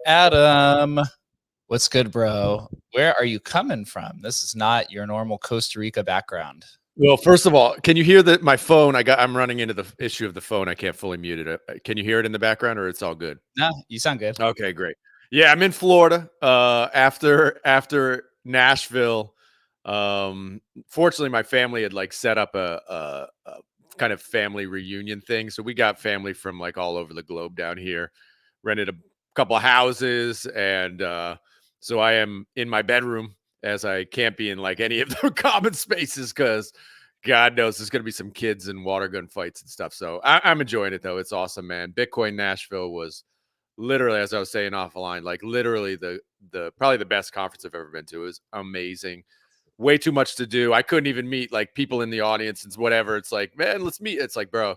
Adam, what's good, bro? Where are you coming from? This is not your normal Costa Rica background. Well, first of all, can you hear that my phone? I'm running into the issue of the phone. I can't fully mute it. Can you hear it in the background, or it's all good? No, you sound good. Okay, great. Yeah, I'm in Florida. After Nashville. Fortunately, my family had like set up a kind of family reunion thing, so we got family from like all over the globe down here. Rented a couple of houses, and so I am in my bedroom, as I can't be in like any of the common spaces because God knows there's going to be some kids and water gun fights and stuff. So I'm enjoying it though. It's awesome, man. Bitcoin Nashville was literally, as I was saying off the line, like literally the probably the best conference I've ever been to. It was amazing. Way too much to do. I couldn't even meet like people in the audience and whatever. It's like, man, let's meet. It's like, bro,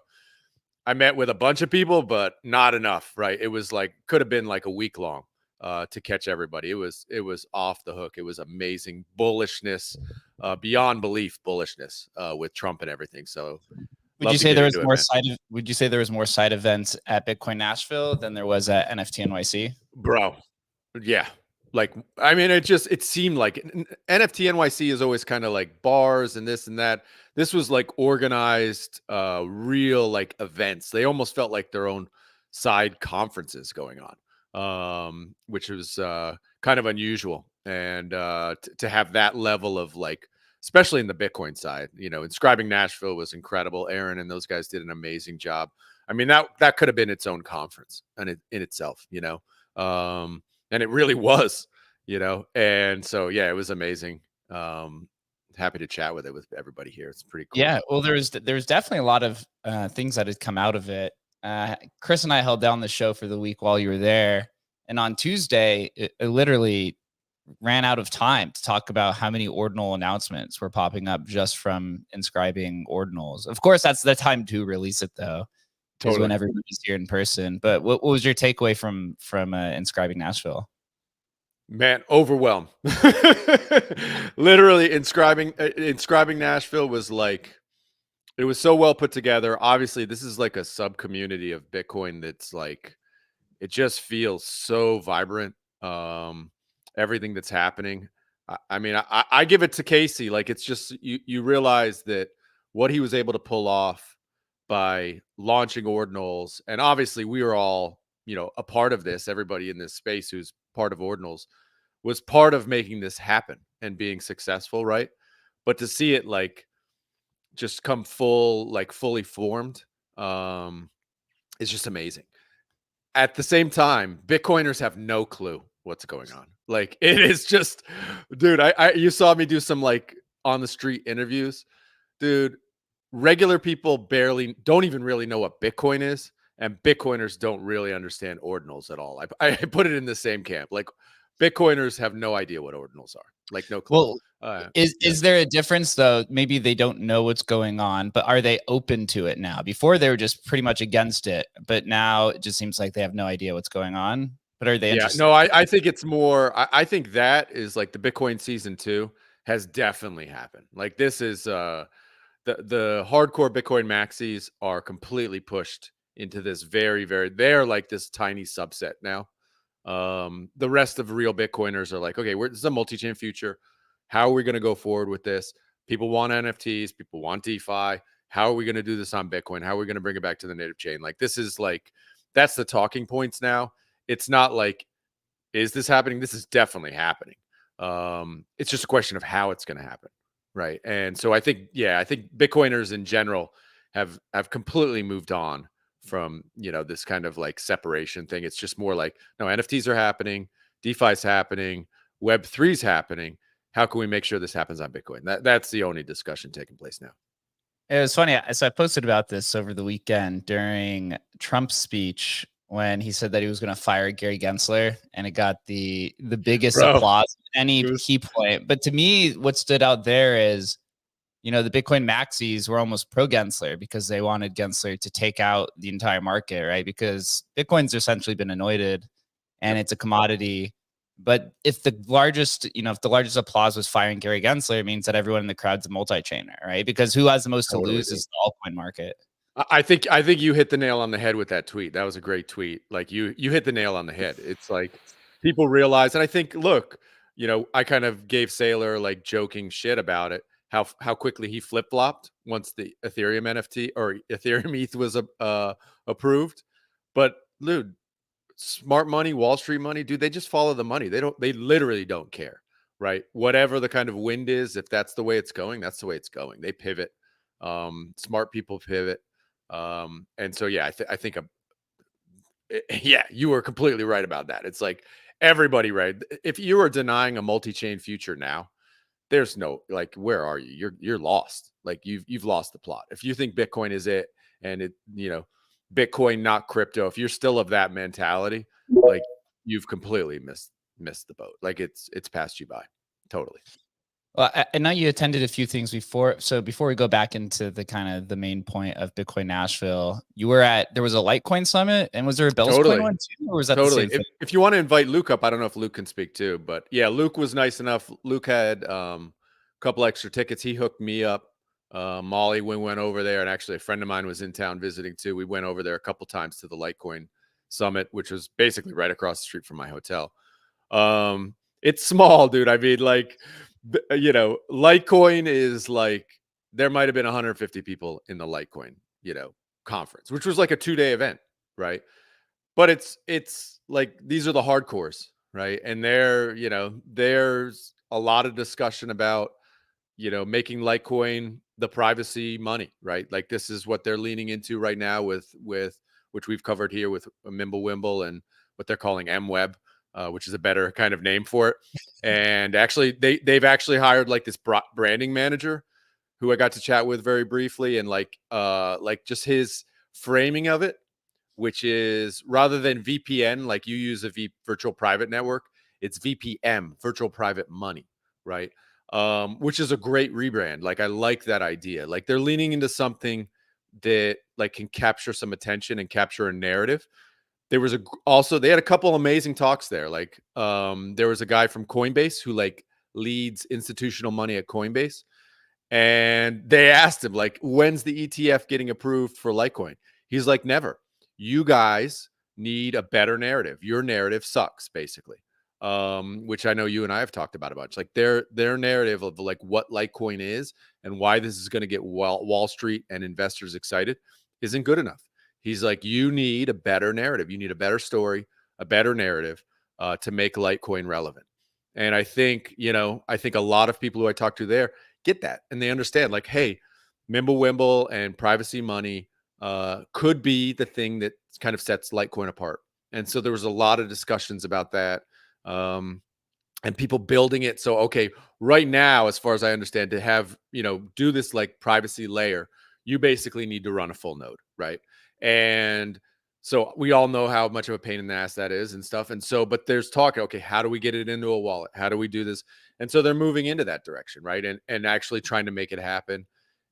I met with a bunch of people, but not enough, right? It was like, could have been like a week long to catch everybody. It was off the hook. It was amazing bullishness, beyond belief bullishness with Trump and everything. So would you say there was more would you say there was more side events at Bitcoin Nashville than there was at NFT NYC? Bro, yeah. Like, I mean, it seemed like NFT NYC is always kind of like bars and this and that. This was like organized, real like events. They almost felt like their own side conferences going on, which was kind of unusual. And to have that level of like, especially in the Bitcoin side, you know, Inscribing Nashville was incredible. Aaron and those guys did an amazing job. I mean, that could have been its own conference in itself, you know. And it really was, you know. And so, yeah, it was amazing. Happy to chat with everybody here. It's pretty cool. Yeah, well, there's definitely a lot of things that had come out of it. Chris and I held down the show for the week while you were there. And on Tuesday, it literally ran out of time to talk about how many ordinal announcements were popping up just from inscribing ordinals. Of course, that's the time to release it, though. Totally. When everybody's here in person. But what was your takeaway from Inscribing Nashville? Man, overwhelmed. Literally, inscribing Nashville was like, it was so well put together. Obviously, this is like a sub community of Bitcoin that's like, it just feels so vibrant. Everything that's happening. I mean, I give it to Casey. Like, it's just you realize that what he was able to pull off by launching ordinals, and obviously we were all a part of this, everybody in this space who's part of ordinals was part of making this happen and being successful, right? But to see it like just come fully formed, is just amazing. At the same time, Bitcoiners have no clue what's going on. Like it is just, dude, you saw me do some like on the street interviews, dude. Regular people don't even really know what Bitcoin is, and Bitcoiners don't really understand ordinals at all. I put it in the same camp. Like Bitcoiners have no idea what ordinals are. Like no clue. Well, is there a difference though? Maybe they don't know what's going on, but are they open to it now? Before they were just pretty much against it, but now it just seems like they have no idea what's going on. But are they interested? No, I think it's more. I think that is like the Bitcoin season 2 has definitely happened. Like this is the hardcore Bitcoin maxis are completely pushed into this they're like this tiny subset now. The rest of real Bitcoiners are like, okay, this is a multi-chain future. How are we going to go forward with this? People want NFTs, people want DeFi. How are we going to do this on Bitcoin? How are we going to bring it back to the native chain? Like this is like, that's the talking points now. It's not like, is this happening? This is definitely happening. It's just a question of how it's going to happen. Right. And so I think Bitcoiners in general have completely moved on from, this kind of like separation thing. It's just more like, no, NFTs are happening, DeFi's happening, Web3's happening. How can we make sure this happens on Bitcoin? That's the only discussion taking place now. It was funny. So I posted about this over the weekend during Trump's speech when he said that he was going to fire Gary Gensler, and it got the biggest applause at any key point. But to me, what stood out there is, the Bitcoin maxis were almost pro Gensler because they wanted Gensler to take out the entire market, right? Because Bitcoin's essentially been anointed and it's a commodity. But if the largest applause was firing Gary Gensler, it means that everyone in the crowd's a multi-chainer, right? Because who has the most to lose is the altcoin market. I think you hit the nail on the head with that tweet. That was a great tweet. Like you hit the nail on the head. It's like people realize, and I think, look, I kind of gave Saylor like joking shit about it, how quickly he flip-flopped once the Ethereum NFT or Ethereum ETH was approved. But dude, smart money, Wall Street money, dude, they just follow the money. They literally don't care, right? Whatever the kind of wind is, if that's the way it's going, that's the way it's going. They pivot. Smart people pivot. And so, yeah, I think, you were completely right about that. It's like everybody, right? If you are denying a multi-chain future now, there's no, like, where are you? You're lost. Like you've lost the plot. If you think Bitcoin is it, and Bitcoin, not crypto, if you're still of that mentality, like you've completely missed the boat. Like it's passed you by. Totally. Well, I know you attended a few things before. So before we go back into the kind of the main point of Bitcoin Nashville, there was a Litecoin summit, and was there a Bell's Coin one too, or was that totally? The same thing? If you want to invite Luke up, I don't know if Luke can speak too, but yeah, Luke was nice enough. Luke had a couple extra tickets. He hooked me up. Molly, we went over there, and actually a friend of mine was in town visiting too. We went over there a couple times to the Litecoin summit, which was basically right across the street from my hotel. It's small, dude. I mean, like, Litecoin is like, there might have been 150 people in the Litecoin, conference, which was like a 2-day event, right? But it's like, these are the hardcores, right? And there's a lot of discussion about, making Litecoin the privacy money, right? Like this is what they're leaning into right now with which we've covered here with Mimblewimble and what they're calling MWeb, which is a better kind of name for it. And actually, they've actually hired like this branding manager who I got to chat with very briefly, and like just his framing of it, which is, rather than VPN, like you use a virtual private network, it's VPM, virtual private money, right? Which is a great rebrand. Like I like that idea. Like they're leaning into something that like can capture some attention and capture a narrative. There was they had a couple amazing talks there. Like there was a guy from Coinbase who like leads institutional money at Coinbase, and they asked him like, when's the ETF getting approved for Litecoin? He's like, never. You guys need a better narrative. Your narrative sucks, basically. Which I know you and I have talked about a bunch. Like their narrative of like what Litecoin is and why this is going to get Wall Street and investors excited isn't good enough. He's like, you need a better narrative. You need a better story, a better narrative to make Litecoin relevant. And I think, I think a lot of people who I talk to there get that. And they understand like, hey, Mimblewimble and privacy money could be the thing that kind of sets Litecoin apart. And so there was a lot of discussions about that. And people building it. So, okay, right now, as far as I understand, to have, do this like privacy layer, you basically need to run a full node, right? And so we all know how much of a pain in the ass that is and stuff. And so, but there's talk, okay, how do we get it into a wallet? How do we do this? And so they're moving into that direction, right? And actually trying to make it happen.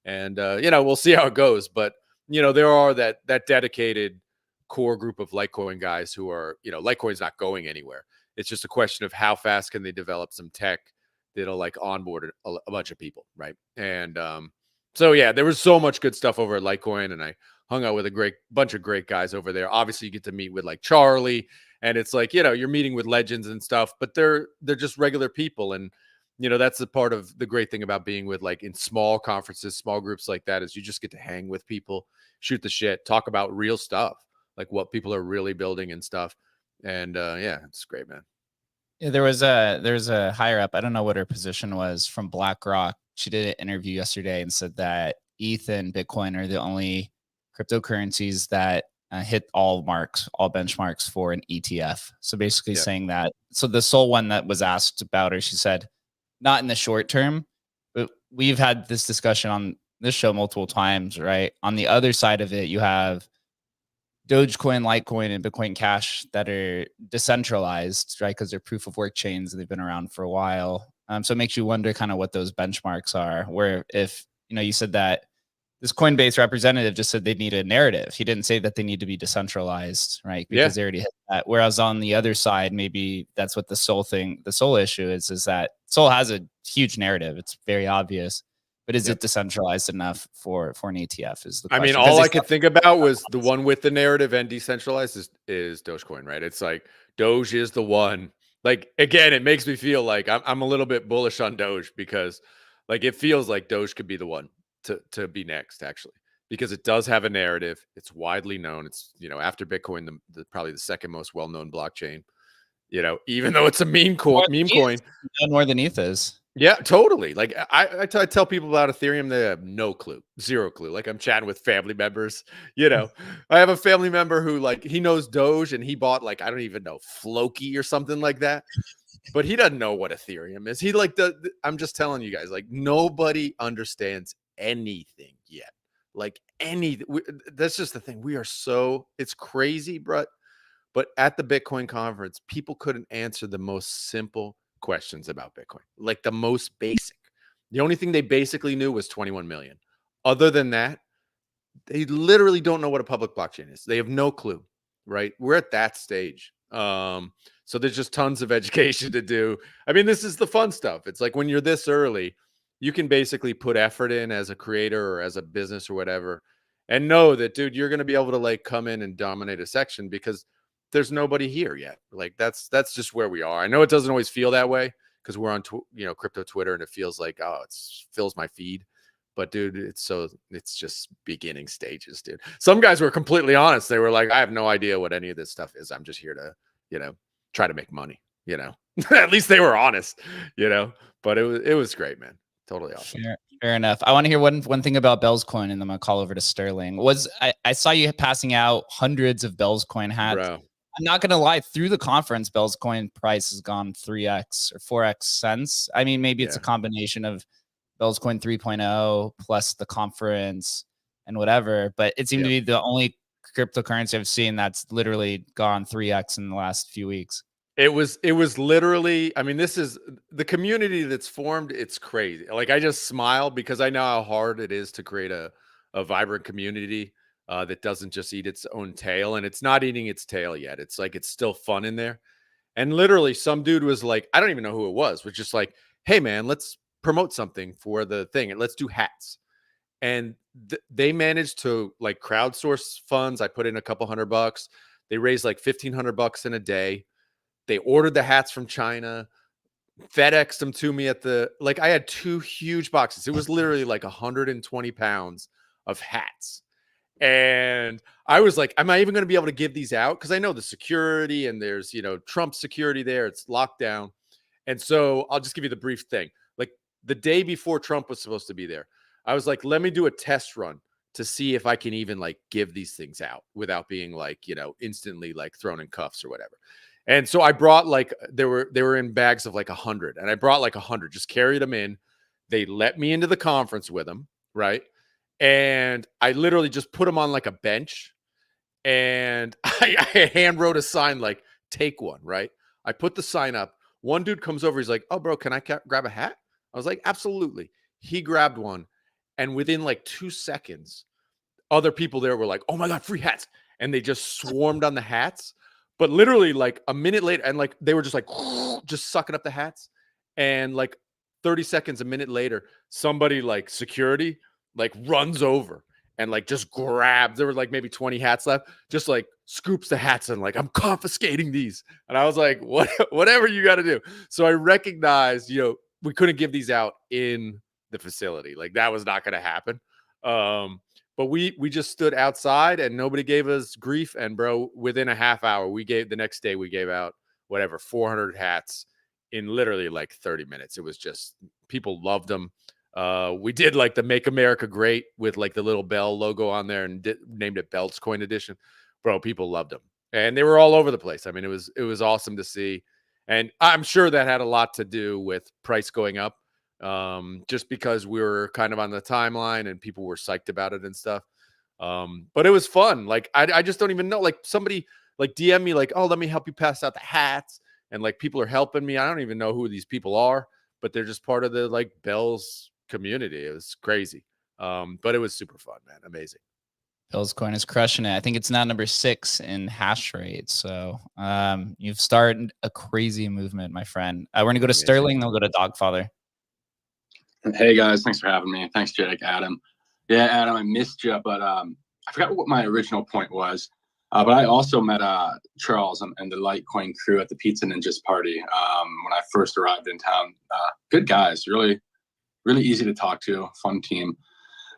And we'll see how it goes. But there are that dedicated core group of Litecoin guys who are, Litecoin's not going anywhere. It's just a question of how fast can they develop some tech that'll like onboard a bunch of people, right? And so yeah, there was so much good stuff over at Litecoin, and I hung out with a bunch of great guys over there. Obviously, you get to meet with like Charlie, and it's like you're meeting with legends and stuff, but they're just regular people, and that's the part of the great thing about being with like in small conferences, small groups like that, is you just get to hang with people, shoot the shit, talk about real stuff, like what people are really building and stuff. And yeah, it's great, man. Yeah, there's a higher up, I don't know what her position was, from BlackRock. She did an interview yesterday and said that ETH and Bitcoin are the only cryptocurrencies that hit all benchmarks for an ETF. So basically saying that, so the sole one that was asked about her, she said, not in the short term, but we've had this discussion on this show multiple times, right? On the other side of it, you have Dogecoin, Litecoin, and Bitcoin Cash that are decentralized, right? Because they're proof of work chains and they've been around for a while. So it makes you wonder kind of what those benchmarks are. Where if you said that this Coinbase representative just said they need a narrative. He didn't say that they need to be decentralized, right? Because they already hit that. Whereas on the other side, maybe that's what the Sol issue is that Sol has a huge narrative. It's very obvious. But is it decentralized enough for an ETF is the question. I mean, all I could think about was the one with the narrative and decentralized is Dogecoin, right? It's like Doge is the one. Like, again, it makes me feel like I'm a little bit bullish on Doge because like it feels like Doge could be the one to be next, actually, because it does have a narrative. It's widely known. It's, after Bitcoin, probably the second most well-known blockchain, even though it's a meme coin. More than ETH is. Yeah, totally. Like I tell people about Ethereum, they have no clue, zero clue. Like I'm chatting with family members, I have a family member who like, he knows Doge and he bought like, I don't even know, Floki or something like that, but he doesn't know what Ethereum is. He like, I'm just telling you guys, like nobody understands anything yet. Like that's just the thing. It's crazy, but at the Bitcoin conference, people couldn't answer the most simple questions about Bitcoin, like the most basic. The only thing they basically knew was 21 million. Other than that, they literally don't know what a public blockchain is. They have no clue, right? We're at that stage. So there's just tons of education to do. I mean, this is the fun stuff. It's like when you're this early, you can basically put effort in as a creator or as a business or whatever, and know that, dude, you're going to be able to like come in and dominate a section because there's nobody here yet. Like that's just where we are. I know it doesn't always feel that way because we're on crypto Twitter and it feels like, oh, it fills my feed. But dude, it's just beginning stages, dude. Some guys were completely honest. They were like, I have no idea what any of this stuff is. I'm just here to, try to make money, At least they were honest, But it was great, man. Totally awesome. Fair enough. I want to hear one thing about Bell's Coin, and then I'm gonna call over to Sterling. I saw you passing out hundreds of Bell's Coin hats. Bro. I'm not gonna lie. Through the conference, Bell's Coin price has gone 3x or 4x since. I mean, maybe it's a combination of Bell's Coin 3.0 plus the conference and whatever. But it seemed to be the only cryptocurrency I've seen that's literally gone 3x in the last few weeks. It was literally, I mean, this is the community that's formed. It's crazy. Like I just smile because I know how hard it is to create a vibrant community that doesn't just eat its own tail, and it's not eating its tail yet. It's like, it's still fun in there. And literally some dude was like, I don't even know who it was just like, hey man, let's promote something for the thing and let's do hats. And they managed to like crowdsource funds. I put in a couple $100. They raised like $1,500 in a day. They ordered the hats from China, FedExed them to me I had 2 huge boxes. It was literally like 120 pounds of hats. And I was like, am I even going to be able to give these out? Because I know the security and there's, Trump security there. It's locked down. And so I'll just give you the brief thing. Like the day before Trump was supposed to be there, I was like, let me do a test run to see if I can even like give these things out without being like, instantly like thrown in cuffs or whatever. And so I brought like, they were in bags of like 100, and I brought like 100, just carried them in. They let me into the conference with them. Right. And I literally just put them on like a bench, and I hand wrote a sign like, take one. Right. I put the sign up. One dude comes over. He's like, oh, bro, can I grab a hat? I was like, absolutely. He grabbed one. And within like 2 seconds, other people there were like, oh my God, free hats. And they just swarmed on the hats. But literally like a minute later, and like they were just like, just sucking up the hats. And like 30 seconds, a minute later, somebody like security like runs over and like just grabs. There were like maybe 20 hats left, just like scoops the hats and like, I'm confiscating these. And I was like, whatever you got to do. So I recognized, we couldn't give these out in the facility. Like that was not going to happen. But we just stood outside and nobody gave us grief. And bro, within a half hour, the next day we gave out 400 hats in literally like 30 minutes. It was just, people loved them. We did like the Make America Great with like the little Bell logo on there and named it Belts Coin Edition. Bro, people loved them. And they were all over the place. I mean, it was awesome to see. And I'm sure that had a lot to do with price going up. Just because we were kind of on the timeline and people were psyched about it and stuff. But it was fun. Like, I just don't even know, like somebody like DM me like, oh, let me help you pass out the hats. And like, people are helping me. I don't even know who these people are, but they're just part of the like Bells community. It was crazy. But it was super fun, man. Amazing. Bells Coin is crushing it. I think it's now number 6 in hash rate. So you've started a crazy movement, my friend. We're going to go to Sterling, then we'll go to Dogfather. Hey guys, thanks for having me. Thanks, Jake. Adam. Yeah, Adam, I missed you, but I forgot what my original point was. But I also met Charles and the Litecoin crew at the Pizza Ninjas party when I first arrived in town. Good guys, really, really easy to talk to, fun team.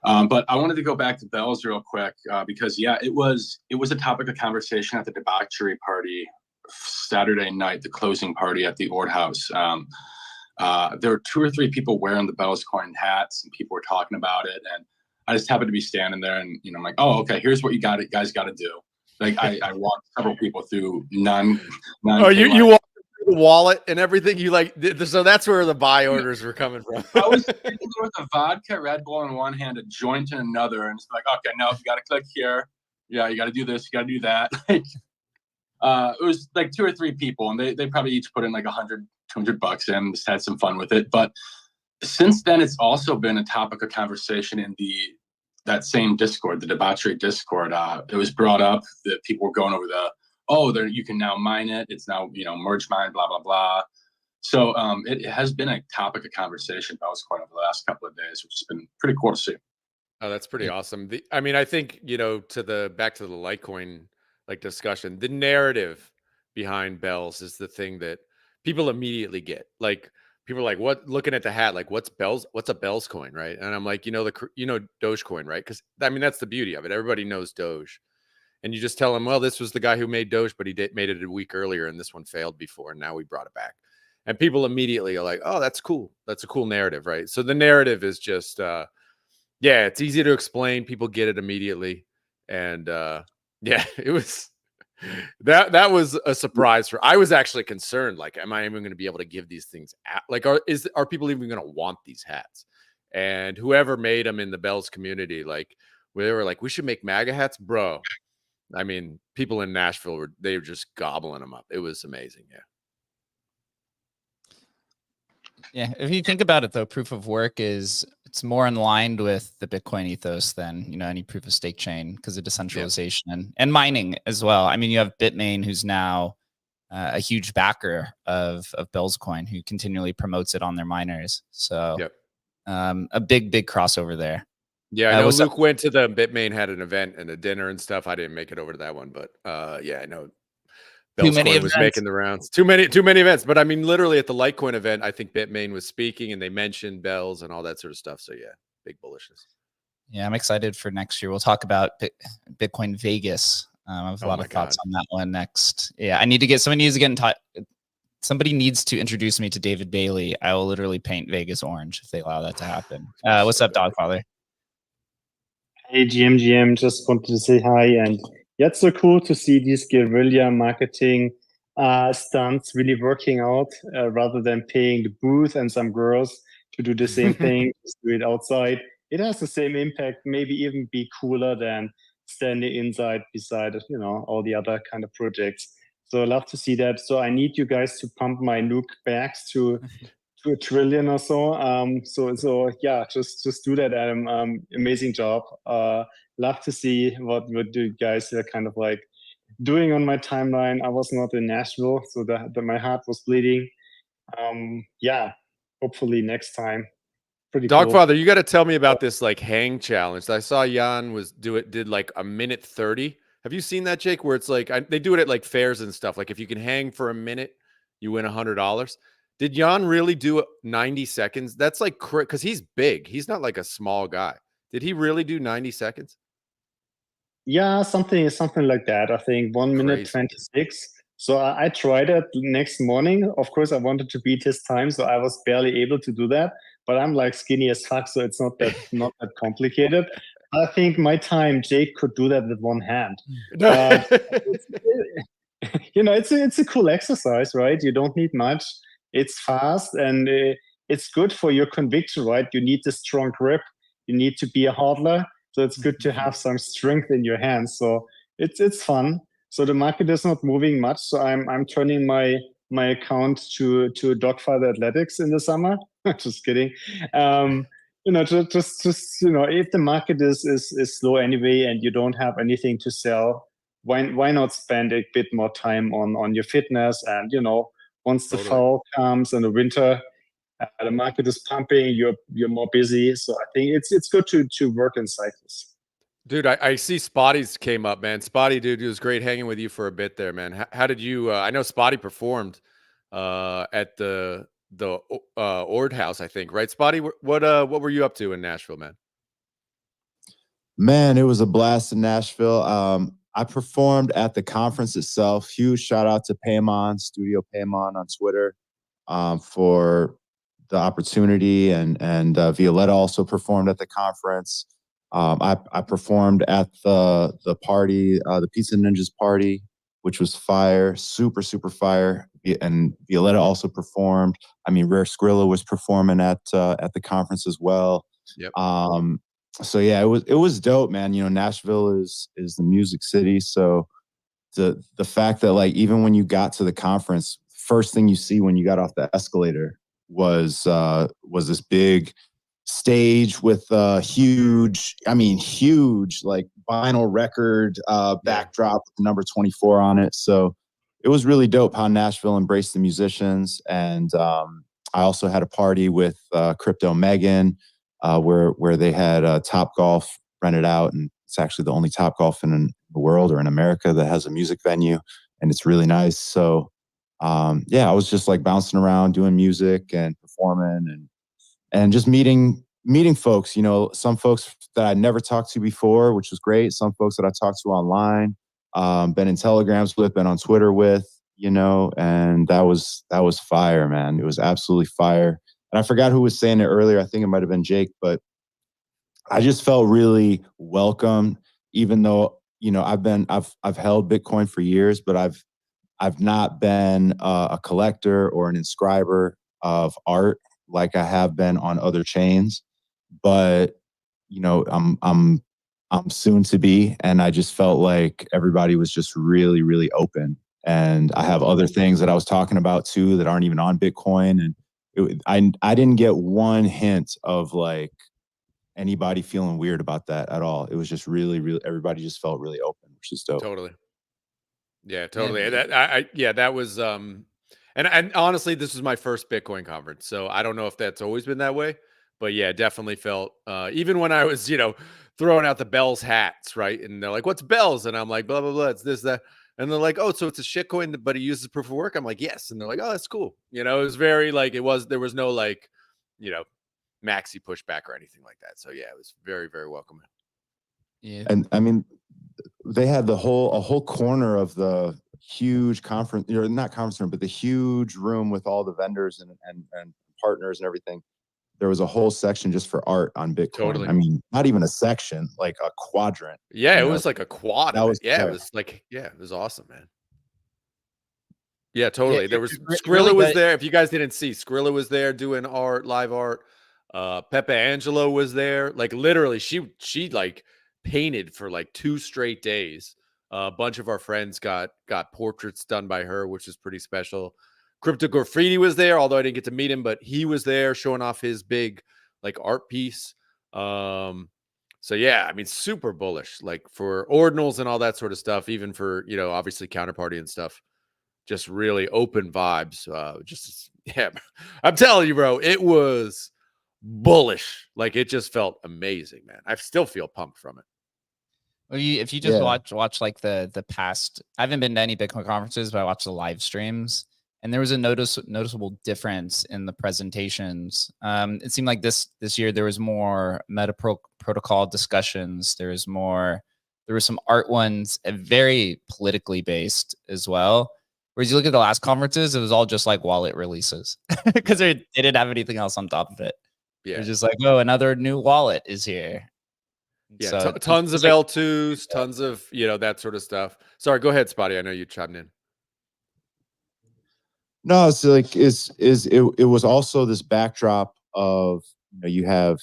But I wanted to go back to Bells real quick because yeah, it was a topic of conversation at the debauchery party Saturday night, the closing party at the Ord House. There were 2 or 3 people wearing the Bells Coin hats, and people were talking about it. And I just happened to be standing there, and I'm like, oh, okay, here's what you guys got to do. Like I walked several people through none. Oh, you walked through the wallet and everything. You like, so that's where the buy orders were coming from. I was sitting there with a vodka Red Bull in one hand, a joint in another, and it's like, okay, no, you got to click here. Yeah, you got to do this, you got to do that. Like, it was like 2 or 3 people, and they probably each put in like $100-$200 in, just had some fun with it. But since then, it's also been a topic of conversation in that same Discord, the debauchery Discord. It was brought up that people were going over you can now mine it. It's now, merge mine, blah, blah, blah. So it has been a topic of conversation about Bells Coin over the last couple of days, which has been pretty cool to see. Oh, that's pretty awesome. I mean, I think, back to the Litecoin like discussion, the narrative behind Bells is the thing that people immediately get. Like, people are like, what, looking at the hat, like, what's a Bells coin, right? And I'm like, Dogecoin, right? Because I mean, that's the beauty of it. Everybody knows Doge. And you just tell them, well, this was the guy who made Doge, but he made it a week earlier, and this one failed before, and now we brought it back. And people immediately are like, oh, that's cool. That's a cool narrative, right? So the narrative is just, it's easy to explain. People get it immediately. And it was that was a surprise I was actually concerned. Like, am I even going to be able to give these things out? Like, are people even going to want these hats? And whoever made them in the Bells community, like, they were like, we should make MAGA hats, bro. I mean, people in Nashville they were just gobbling them up. It was amazing. Yeah, if you think about it, though, proof of work it's more in line with the Bitcoin ethos than any proof of stake chain, because of decentralization and mining as well. I mean, you have Bitmain, who's now a huge backer of Bells Coin, who continually promotes it on their miners. So a big crossover there. Yeah, I know Luke went to Bitmain, had an event and a dinner and stuff. I didn't make it over to that one, but I know Bells Coin was making the rounds. Too many events. But I mean, literally at the Litecoin event, I think Bitmain was speaking and they mentioned Bells and all that sort of stuff. So yeah, big bullishness. Yeah, I'm excited for next year. We'll talk about Bitcoin Vegas. I have a lot of thoughts on that one next. Yeah, somebody needs to get in touch. Somebody needs to introduce me to David Bailey. I will literally paint Vegas orange if they allow that to happen. What's up, Dogfather? Hey, GM, just wanted to say hi. And yeah, it's so cool to see these guerrilla marketing stunts really working out rather than paying the booth and some girls to do the same thing, just do it outside. It has the same impact, maybe even be cooler than standing inside beside, all the other kind of projects. So I love to see that. So I need you guys to pump my nuke bags to $1 trillion or so. So yeah, just do that, Adam. Amazing job. Love to see what you guys are kind of like doing on my timeline. I was not in Nashville, so my heart was bleeding. Yeah, hopefully next time. Pretty Dogfather, cool. you got to tell me about this like hang challenge. I saw Jan did like a minute 30. Have you seen that, Jake? Where it's like they do it at like fairs and stuff. Like if you can hang for a minute, you win $100. Did Jan really do it 90 seconds? That's like because he's big. He's not like a small guy. Did he really do 90 seconds? Yeah, something like that. I think 1 minute 26. So I tried it next morning. Of course, I wanted to beat his time, so I was barely able to do that. But I'm like skinny as fuck, so it's not that complicated. I think my time, Jake could do that with one hand. But it's a cool exercise, right? You don't need much. It's fast and it's good for your conviction, right? You need a strong grip. You need to be a hodler. So it's good to have some strength in your hands. So it's fun. So the market is not moving much. So I'm turning my account to Dogfather Athletics in the summer. Just kidding. Just if the market is slow anyway and you don't have anything to sell, why not spend a bit more time on your fitness? And once the fall comes and the winter, the market is pumping, you're more busy. So I think it's good to work in cycles. Dude, I see Spotty's came up, man. Spotty, dude, it was great hanging with you for a bit there, man. How did you? I know Spotty performed at the Ord House, I think, right? Spotty, what were you up to in Nashville, man? Man, it was a blast in Nashville. I performed at the conference itself. Huge shout out to Paymon, Studio Paymon on Twitter, for the opportunity, and Violetta also performed at the conference. I performed at the party, the Pizza Ninjas party, which was fire, super fire. And Violetta also performed. I mean, Rare Skrilla was performing at the conference as well. Yep. So yeah, it was dope, man. Nashville is the music city. So the fact that like even when you got to the conference, first thing you see when you got off the escalator was this big stage with huge like vinyl record backdrop with the number 24 on it. So it was really dope how Nashville embraced the musicians. And I also had a party with Crypto Megan, where they had Topgolf rented out, and it's actually the only Topgolf in the world or in America that has a music venue, and it's really nice. So yeah, I was just like bouncing around doing music and performing and just meeting folks, some folks that I never talked to before, which was great. Some folks that I talked to online, been in telegrams with, been on Twitter with, and that was fire, man. It was absolutely fire. And I forgot who was saying it earlier. I think it might've been Jake, but I just felt really welcome, even though, I've held Bitcoin for years, but I've not been a collector or an inscriber of art like I have been on other chains. But I'm soon to be, and I just felt like everybody was just really open. And I have other things that I was talking about too that aren't even on Bitcoin, and I didn't get one hint of like anybody feeling weird about that at all. It was just really everybody just felt really open, which is dope. Totally. Yeah, totally. That was and honestly, this was my first Bitcoin conference, so I don't know if that's always been that way, but yeah, definitely felt even when I was, throwing out the Bells hats, right? And they're like, "What's Bells?" And I'm like, "Blah blah blah, it's this that." And they're like, "Oh, so it's a shitcoin, but it uses proof of work." I'm like, "Yes." And they're like, "Oh, that's cool." It was very like there was no like, maxi pushback or anything like that. So yeah, it was very, very welcoming. Yeah. And I mean, they had a whole corner of the huge conference, or not conference room, but the huge room with all the vendors and partners and everything. There was a whole section just for art on Bitcoin. Totally. I mean, not even a section, like a quadrant. Yeah, it was like a quad. That was yeah, fair. it was like, yeah, it was awesome, man. Yeah, totally. Yeah, There was it Skrilla really was does- there. If you guys didn't see, Skrilla was there doing art, live art. Pepe Angelo was there. Like literally, she like painted for like 2 straight days. A bunch of our friends got portraits done by her, which is pretty special. Crypto Graffiti was there, although I didn't get to meet him, but he was there showing off his big like art piece. So yeah, I mean, super bullish, like for ordinals and all that sort of stuff, even for, you know, obviously counterparty and stuff. Just really open vibes. Yeah, I'm telling you, bro, it was bullish. Like it just felt amazing, man. I still feel pumped from it. Well, if you just Yeah. watch like the past, I haven't been to any Bitcoin conferences, but I watched the live streams, and there was a noticeable difference in the presentations. It seemed like this year there was more protocol discussions. There were some art ones, very politically based as well. Whereas you look at the last conferences, it was all just like wallet releases because they didn't have anything else on top of it. Yeah, It was just like, oh, another new wallet is here. yeah, So tons of it's like, L2s, tons of, you know, that sort of stuff. Sorry, go ahead, Spotty. I know you chimed in. No, it's like it was also this backdrop of, you know, you have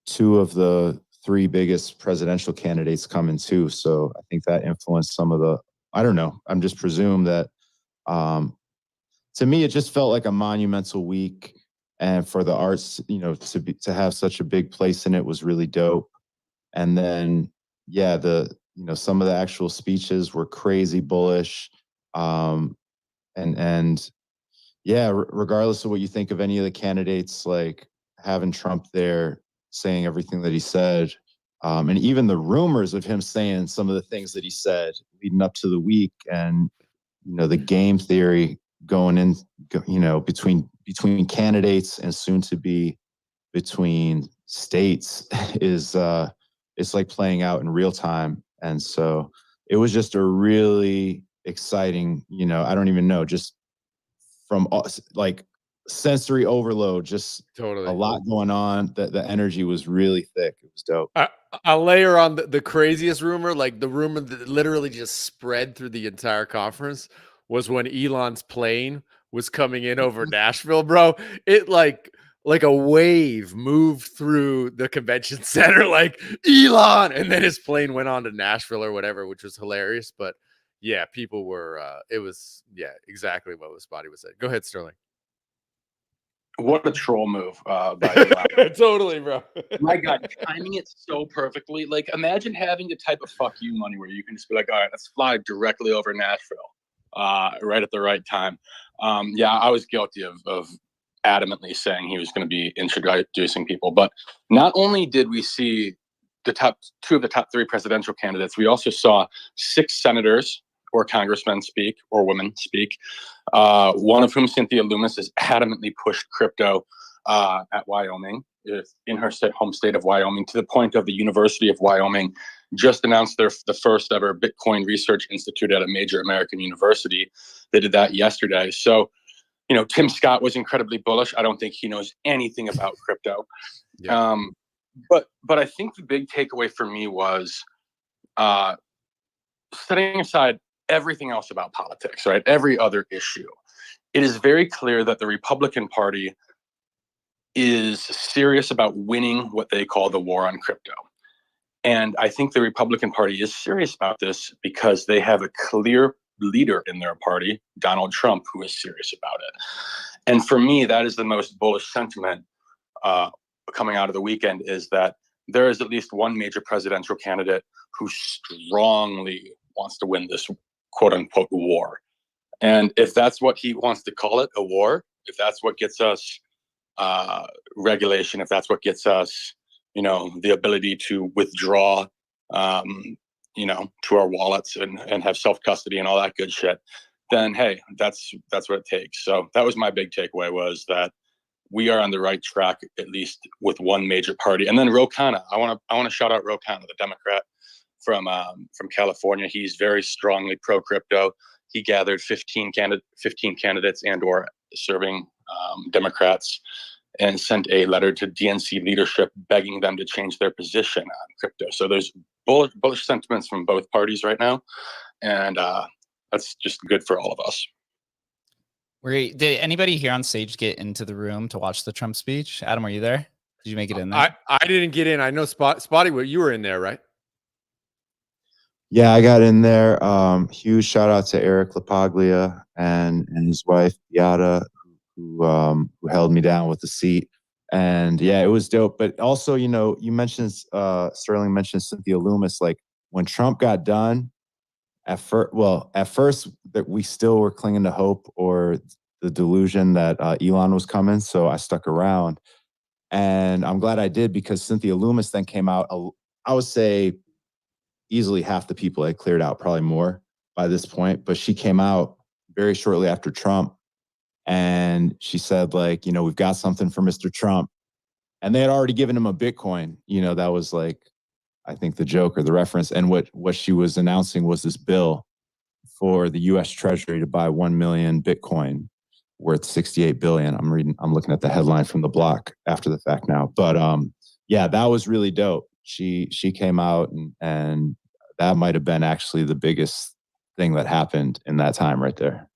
2 of the 3 biggest presidential candidates coming too. So I think that influenced some of the, I don't know. I'm just presume that to me it just felt like a monumental week, and for the arts, you know, to have such a big place in it was really dope. And then yeah, you know, some of the actual speeches were crazy bullish. And yeah, regardless of what you think of any of the candidates, like having Trump there saying everything that he said, and even the rumors of him saying some of the things that he said leading up to the week, and you know, the game theory going in, you know, between candidates and soon to be between states is it's like playing out in real time. And so it was just a really exciting, you know, I don't even know, just from like sensory overload, just Totally. a lot going on. The energy was really thick. It was dope. I'll layer on the craziest rumor, like the rumor that literally just spread through the entire conference, was when Elon's plane was coming in over Nashville, bro. It like a wave moved through the convention center, like Elon, and then his plane went on to Nashville or whatever, which was hilarious. But yeah, people were, it was, yeah, exactly what Spotty was saying. Go ahead, Sterling. What a troll move by Elon. Totally, bro. My God, timing it so perfectly. Like, imagine having the type of fuck you money where you can just be like, all right, let's fly directly over Nashville right at the right time. Yeah, I was guilty of adamantly saying he was going to be introducing people. But not only did we see the top 2 of the top 3 presidential candidates, we also saw 6 senators or congressmen speak, or women speak. One of whom, Cynthia Lummis, has adamantly pushed crypto at Wyoming, in her home state of Wyoming, to the point of the University of Wyoming just announced the first ever Bitcoin Research Institute at a major American university. They did that yesterday. So, you know, Tim Scott was incredibly bullish. I don't think he knows anything about crypto. Yeah. But I think the big takeaway for me was setting aside everything else about politics, right? Every other issue. It is very clear that the Republican Party is serious about winning what they call the war on crypto. And I think the Republican Party is serious about this because they have a clear leader in their party, Donald Trump, who is serious about it. And for me, that is the most bullish sentiment coming out of the weekend, is that there is at least one major presidential candidate who strongly wants to win this quote unquote war. And if that's what he wants to call it, a war, if that's what gets us regulation, if that's what gets us, you know, the ability to withdraw, you know, to our wallets and have self-custody and all that good shit, then hey, that's what it takes. So that was my big takeaway, was that we are on the right track, at least with one major party. And then Ro Khanna, I want to shout out Ro Khanna, the Democrat from California. He's very strongly pro crypto. He gathered 15 candidates and or serving Democrats and sent a letter to DNC leadership begging them to change their position on crypto. So there's bullish sentiments from both parties right now, and that's just good for all of us. Did anybody here on stage get into the room to watch the Trump speech? Adam, are you there? Did you make it in there? I didn't get in. I know Spotty, you were in there, right? Yeah, I got in there. Huge shout out to Eric LaPaglia and his wife Beata, who held me down with the seat. And yeah, it was dope. But also, you know, you mentioned Sterling mentioned Cynthia Loomis. Like when Trump got done, at first that we still were clinging to hope or the delusion that Elon was coming. So I stuck around, and I'm glad I did, because Cynthia Loomis then came out. I would say easily half the people had cleared out, probably more by this point. But she came out very shortly after Trump, and she said, like, you know, we've got something for Mr. Trump. And they had already given him a Bitcoin. You know, that was like, I think the joke or the reference. And what she was announcing was this bill for the US Treasury to buy 1 million Bitcoin worth 68 billion. I'm looking at the headline from the block after the fact now. But yeah, that was really dope. She came out, and that might have been actually the biggest thing that happened in that time right there.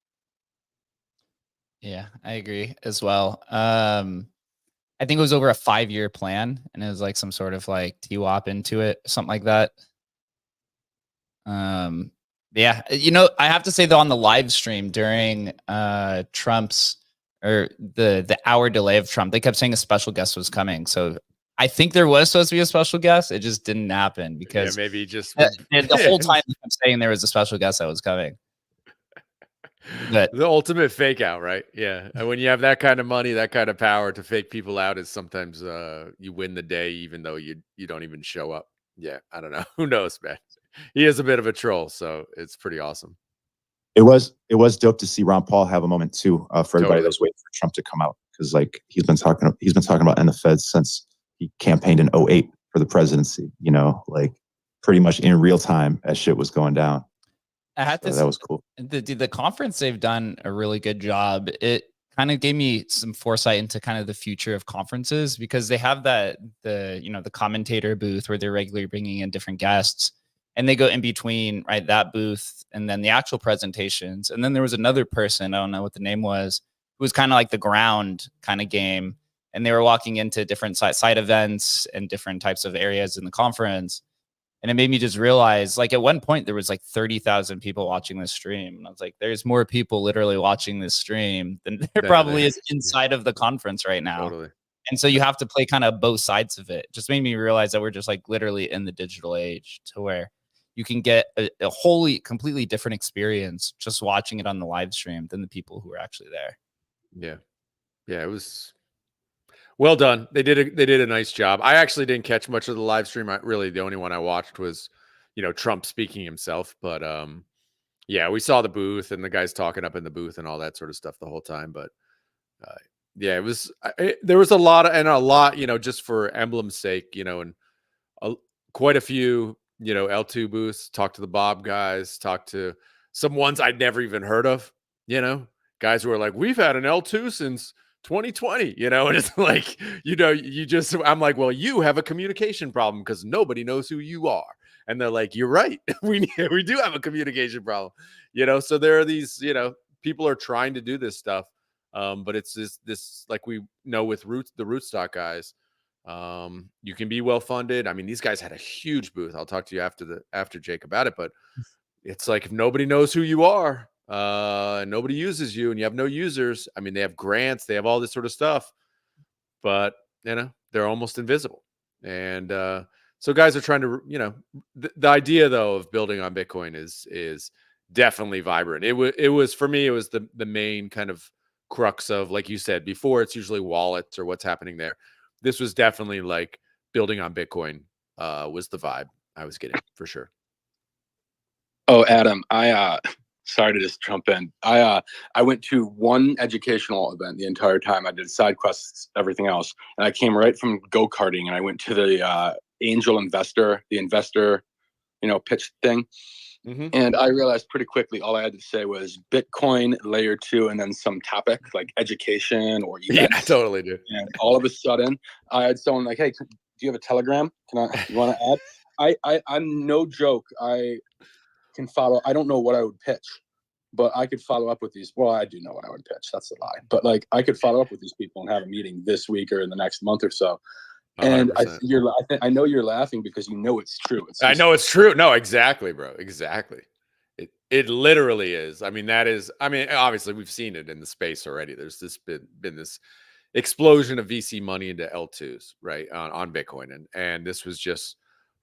Yeah, I agree as well. I think it was over a 5-year plan, and it was like some sort of like TWAP into it, something like that. Yeah, you know, I have to say though, on the live stream during Trump's, or the hour delay of Trump, they kept saying a special guest was coming. So I think there was supposed to be a special guest. It just didn't happen because maybe just the whole time they kept saying there was a special guest that was coming. But the ultimate fake out, right? Yeah. And when you have that kind of money, that kind of power to fake people out, is sometimes you win the day, even though you don't even show up. Yeah. I don't know. Who knows, man? He is a bit of a troll, so it's pretty awesome. It was dope to see Ron Paul have a moment too, for everybody Totally. that's waiting for Trump to come out, because like he's been talking about in the Fed since he campaigned in 2008 for the presidency. You know, like pretty much in real time as shit was going down. I had So that was cool. The conference, they've done a really good job. It kind of gave me some foresight into kind of the future of conferences, because they have the commentator booth where they're regularly bringing in different guests, and they go in between, right, that booth and then the actual presentations. And then there was another person, I don't know what the name was, who was kind of like the ground kind of game, and they were walking into different side events and different types of areas in the conference. And it made me just realize, like, at one point there was like 30,000 people watching this stream. And I was like, there's more people literally watching this stream than there probably is inside of the conference right now. Totally. And so you have to play kind of both sides of it. Just made me realize that we're just like literally in the digital age, to where you can get a wholly, completely different experience just watching it on the live stream than the people who are actually there. Yeah. Yeah, it was well done. They did a nice job. I actually didn't catch much of the live stream. Really, the only one I watched was, Trump speaking himself. But yeah, we saw the booth and the guys talking up in the booth and all that sort of stuff the whole time. But yeah, it was. There was a lot, just for Emblem's sake, and quite a few, L2 booths. Talked to the Bob guys. Talked to some ones I'd never even heard of. Guys who are like, we've had an L2 since 2020, and it's like, I'm like, well, you have a communication problem because nobody knows who you are. And they're like, you're right. We do have a communication problem, so there are these, people are trying to do this stuff. But it's this, like we know with the Rootstock guys, you can be well-funded. I mean, these guys had a huge booth. I'll talk to you after Jake about it, but it's like, if nobody knows who you are, and nobody uses you and you have no users, I mean, they have grants, they have all this sort of stuff, but they're almost invisible. And so guys are trying to, the idea though of building on Bitcoin is definitely vibrant. It was for me, it was the main kind of crux of, like you said before, it's usually wallets or what's happening there. This was definitely like building on Bitcoin was the vibe I was getting, for sure. Oh, Adam, Sorry to just jump in. I went to one educational event the entire time. I did side quests, everything else, and I came right from go-karting, and I went to the angel investor, pitch thing. Mm-hmm. And I realized pretty quickly all I had to say was Bitcoin layer 2 and then some topic like education or events. Yeah, totally, dude. And all of a sudden, I had someone like, "Hey, do you have a Telegram? You want to add?" I'm no joke. I can follow. I don't know what I would pitch, but I could follow up with these. Well, I do know what I would pitch. That's a lie. But like, I could follow up with these people and have a meeting this week or in the next month or so. And 100%. I know you're laughing because you know it's true. I know it's true. No, exactly, bro. Exactly. It literally is. I mean, obviously we've seen it in the space already. There's been this explosion of VC money into L2s, right? On Bitcoin. And this was just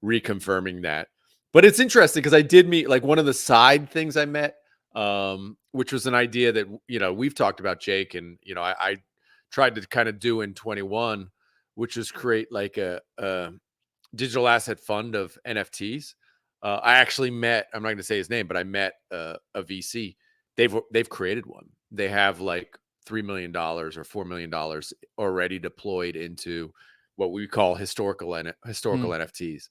reconfirming that. But it's interesting because I did meet like one of the side things I met, which was an idea that, we've talked about, Jake, and, I tried to kind of do in 21, which was create like a digital asset fund of NFTs. I actually met, I'm not going to say his name, but I met a VC. They've created one. They have like $3 million or $4 million already deployed into what we call historical NFTs.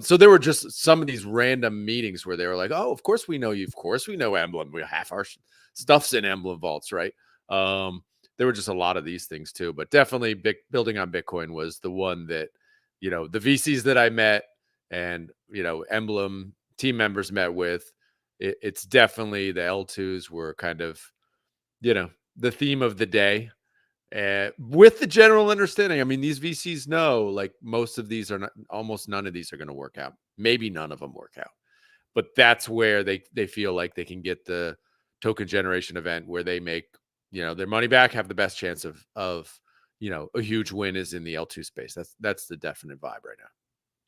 So there were just some of these random meetings where they were like, "Oh, of course we know you. Of course we know Emblem. We half our stuff's in Emblem vaults, right?" There were just a lot of these things too, but definitely building on Bitcoin was the one that, the VCs that I met and, Emblem team members met with. It's definitely the L2s were kind of, the theme of the day. With the general understanding, I mean, these VCs know like most of these are not, almost none of these are going to work out. Maybe none of them work out, but that's where they feel like they can get the token generation event where they make, their money back, have the best chance of a huge win is in the L2 space. That's the definite vibe right now.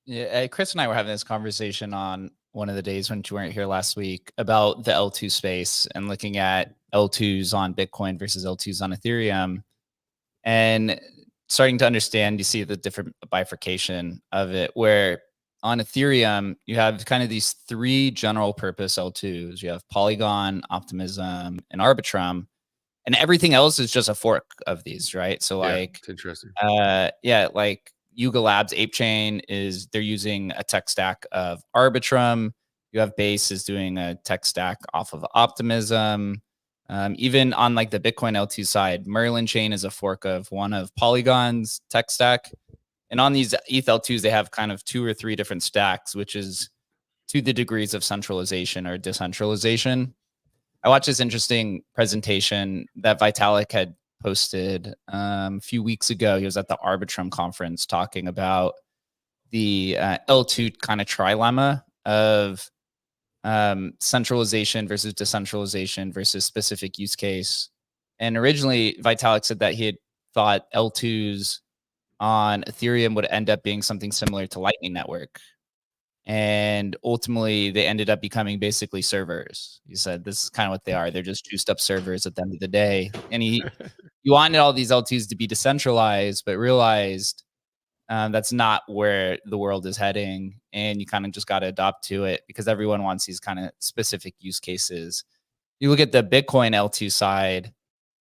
Yeah, Chris and I were having this conversation on one of the days when you weren't here last week about the L2 space and looking at L2s on Bitcoin versus L2s on Ethereum. And starting to understand, you see the different bifurcation of it, where on Ethereum, you have kind of these three general purpose L2s. You have Polygon, Optimism, and Arbitrum, and everything else is just a fork of these, right? So like, it's interesting. Like Yuga Labs Ape Chain they're using a tech stack of Arbitrum. You have Base is doing a tech stack off of Optimism. Even on like the Bitcoin L2 side, Merlin chain is a fork of one of Polygon's tech stack. And on these ETH L2s, they have kind of 2 or 3 different stacks, which is to the degrees of centralization or decentralization. I watched this interesting presentation that Vitalik had posted a few weeks ago. He was at the Arbitrum conference talking about the L2 kind of trilemma of centralization versus decentralization versus specific use case. And originally, Vitalik said that he had thought L2s on Ethereum would end up being something similar to Lightning Network. And ultimately, they ended up becoming basically servers. He said this is kind of what they are. They're just juiced up servers at the end of the day. And he wanted all these L2s to be decentralized, but realized that's not where the world is heading. And you kind of just got to adopt to it because everyone wants these kind of specific use cases. You look at the Bitcoin L2 side,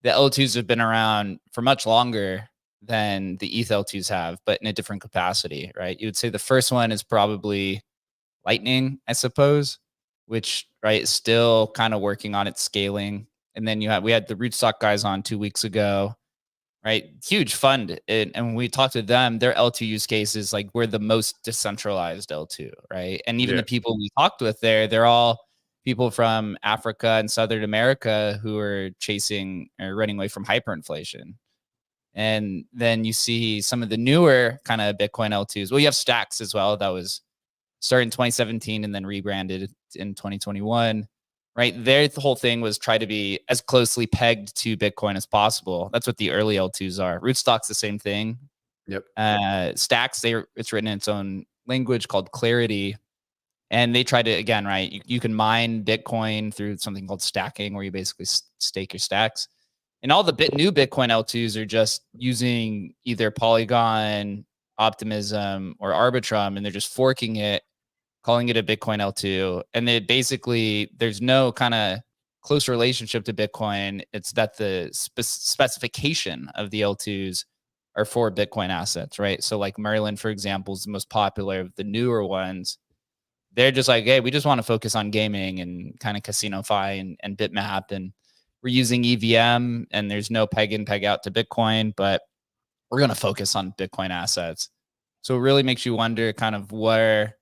the L2s have been around for much longer than the ETH L2s have, but in a different capacity, right? You would say the first one is probably Lightning, I suppose, which, right, is still kind of working on its scaling. And then we had the Rootstock guys on 2 weeks ago, right? Huge fund. And when we talked to them, their L2 use case is like we're the most decentralized L2, right? And even the people we talked with they're all people from Africa and Southern America who are chasing or running away from hyperinflation. And then you see some of the newer kind of Bitcoin L2s. Well, you have Stacks as well. That was started in 2017 and then rebranded in 2021. Right. The whole thing was try to be as closely pegged to Bitcoin as possible. That's what the early L2s are. Rootstock's the same thing. Yep. Stacks, it's written in its own language called Clarity. And they try to, again, right, you can mine Bitcoin through something called stacking, where you basically stake your stacks. And all the new Bitcoin L2s are just using either Polygon, Optimism, or Arbitrum, and they're just forking it calling it a Bitcoin L2. And they basically, there's no kind of close relationship to Bitcoin. It's that the specification of the L2s are for Bitcoin assets, right? So like Merlin, for example, is the most popular of the newer ones. They're just like, hey, we just want to focus on gaming and kind of CasinoFi and Bitmap. And we're using EVM and there's no peg in, peg out to Bitcoin, but we're going to focus on Bitcoin assets. So it really makes you wonder kind of where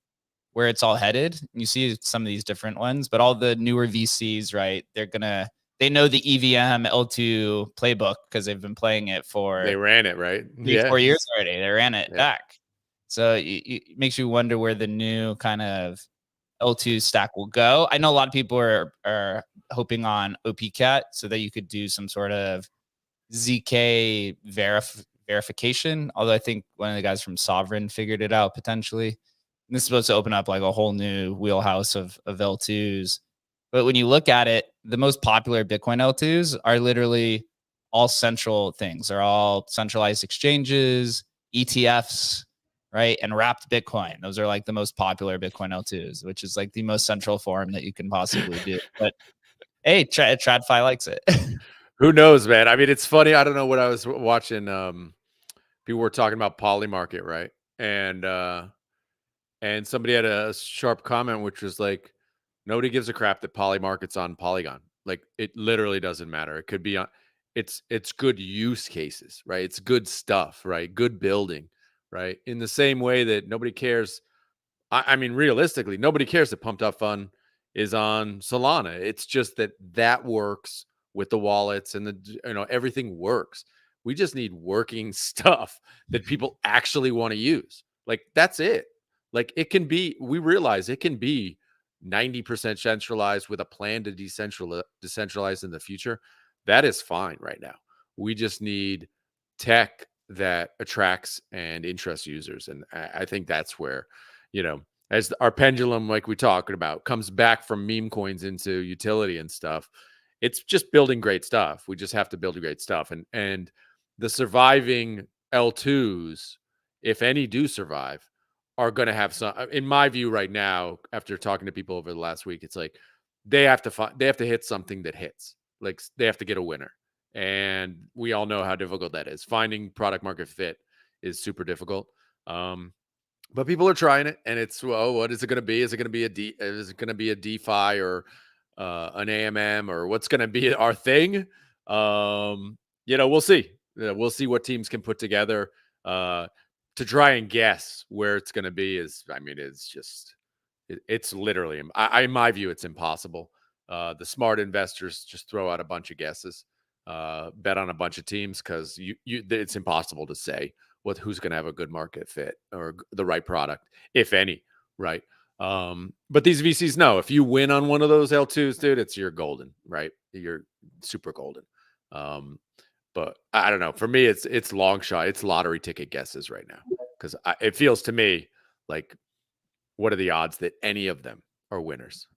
it's all headed. You see some of these different ones, but all the newer VCs, right? They know the EVM L2 playbook because they've been playing it for They ran it, right? 3-4 years already. They ran it back. So it makes you wonder where the new kind of L2 stack will go. I know a lot of people are hoping on OPCat so that you could do some sort of ZK verification. Although I think one of the guys from Sovereign figured it out potentially. And this is supposed to open up like a whole new wheelhouse of L2s. But when you look at it, the most popular Bitcoin L2s are literally all central things. They're all centralized exchanges, ETFs, right? And wrapped Bitcoin. Those are like the most popular Bitcoin L2s, which is like the most central form that you can possibly do. But hey, TradFi likes it. Who knows, man? I mean, it's funny. I don't know what I was watching. People were talking about Polymarket, right? And somebody had a sharp comment, which was like, nobody gives a crap that Polymarket's on Polygon. Like, it literally doesn't matter. It could be on. It's good use cases, right? It's good stuff, right? Good building, right? In the same way that nobody cares. I mean, realistically, nobody cares that Pumped Up Fun is on Solana. It's just that works with the wallets and everything works. We just need working stuff that people actually want to use. Like, that's it. Like, we realize it can be 90% centralized with a plan to decentralize in the future. That is fine right now. We just need tech that attracts and interests users. And I think that's where, as our pendulum, like we talked about, comes back from meme coins into utility and stuff. It's just building great stuff. We just have to build great stuff. And the surviving L2s, if any do survive, are going to have some, in my view right now, after talking to people over the last week, it's like they have to hit something that hits. Like, they have to get a winner. And we all know how difficult that is. Finding product market fit is super difficult. But people are trying it, and it's, well, what is it going to be? Is it going to be a DeFi or an AMM, or what's going to be our thing? We'll see. We'll see what teams can put together. To try and guess where it's going to be it's literally, in my view, it's impossible. The smart investors just throw out a bunch of guesses, bet on a bunch of teams, because it's impossible to say who's going to have a good market fit or the right product, if any, right? But these VCs know if you win on one of those L2s, dude, you're golden, right? You're super golden. But I don't know. For me, it's long shot. It's lottery ticket guesses right now, because it feels to me like, what are the odds that any of them are winners?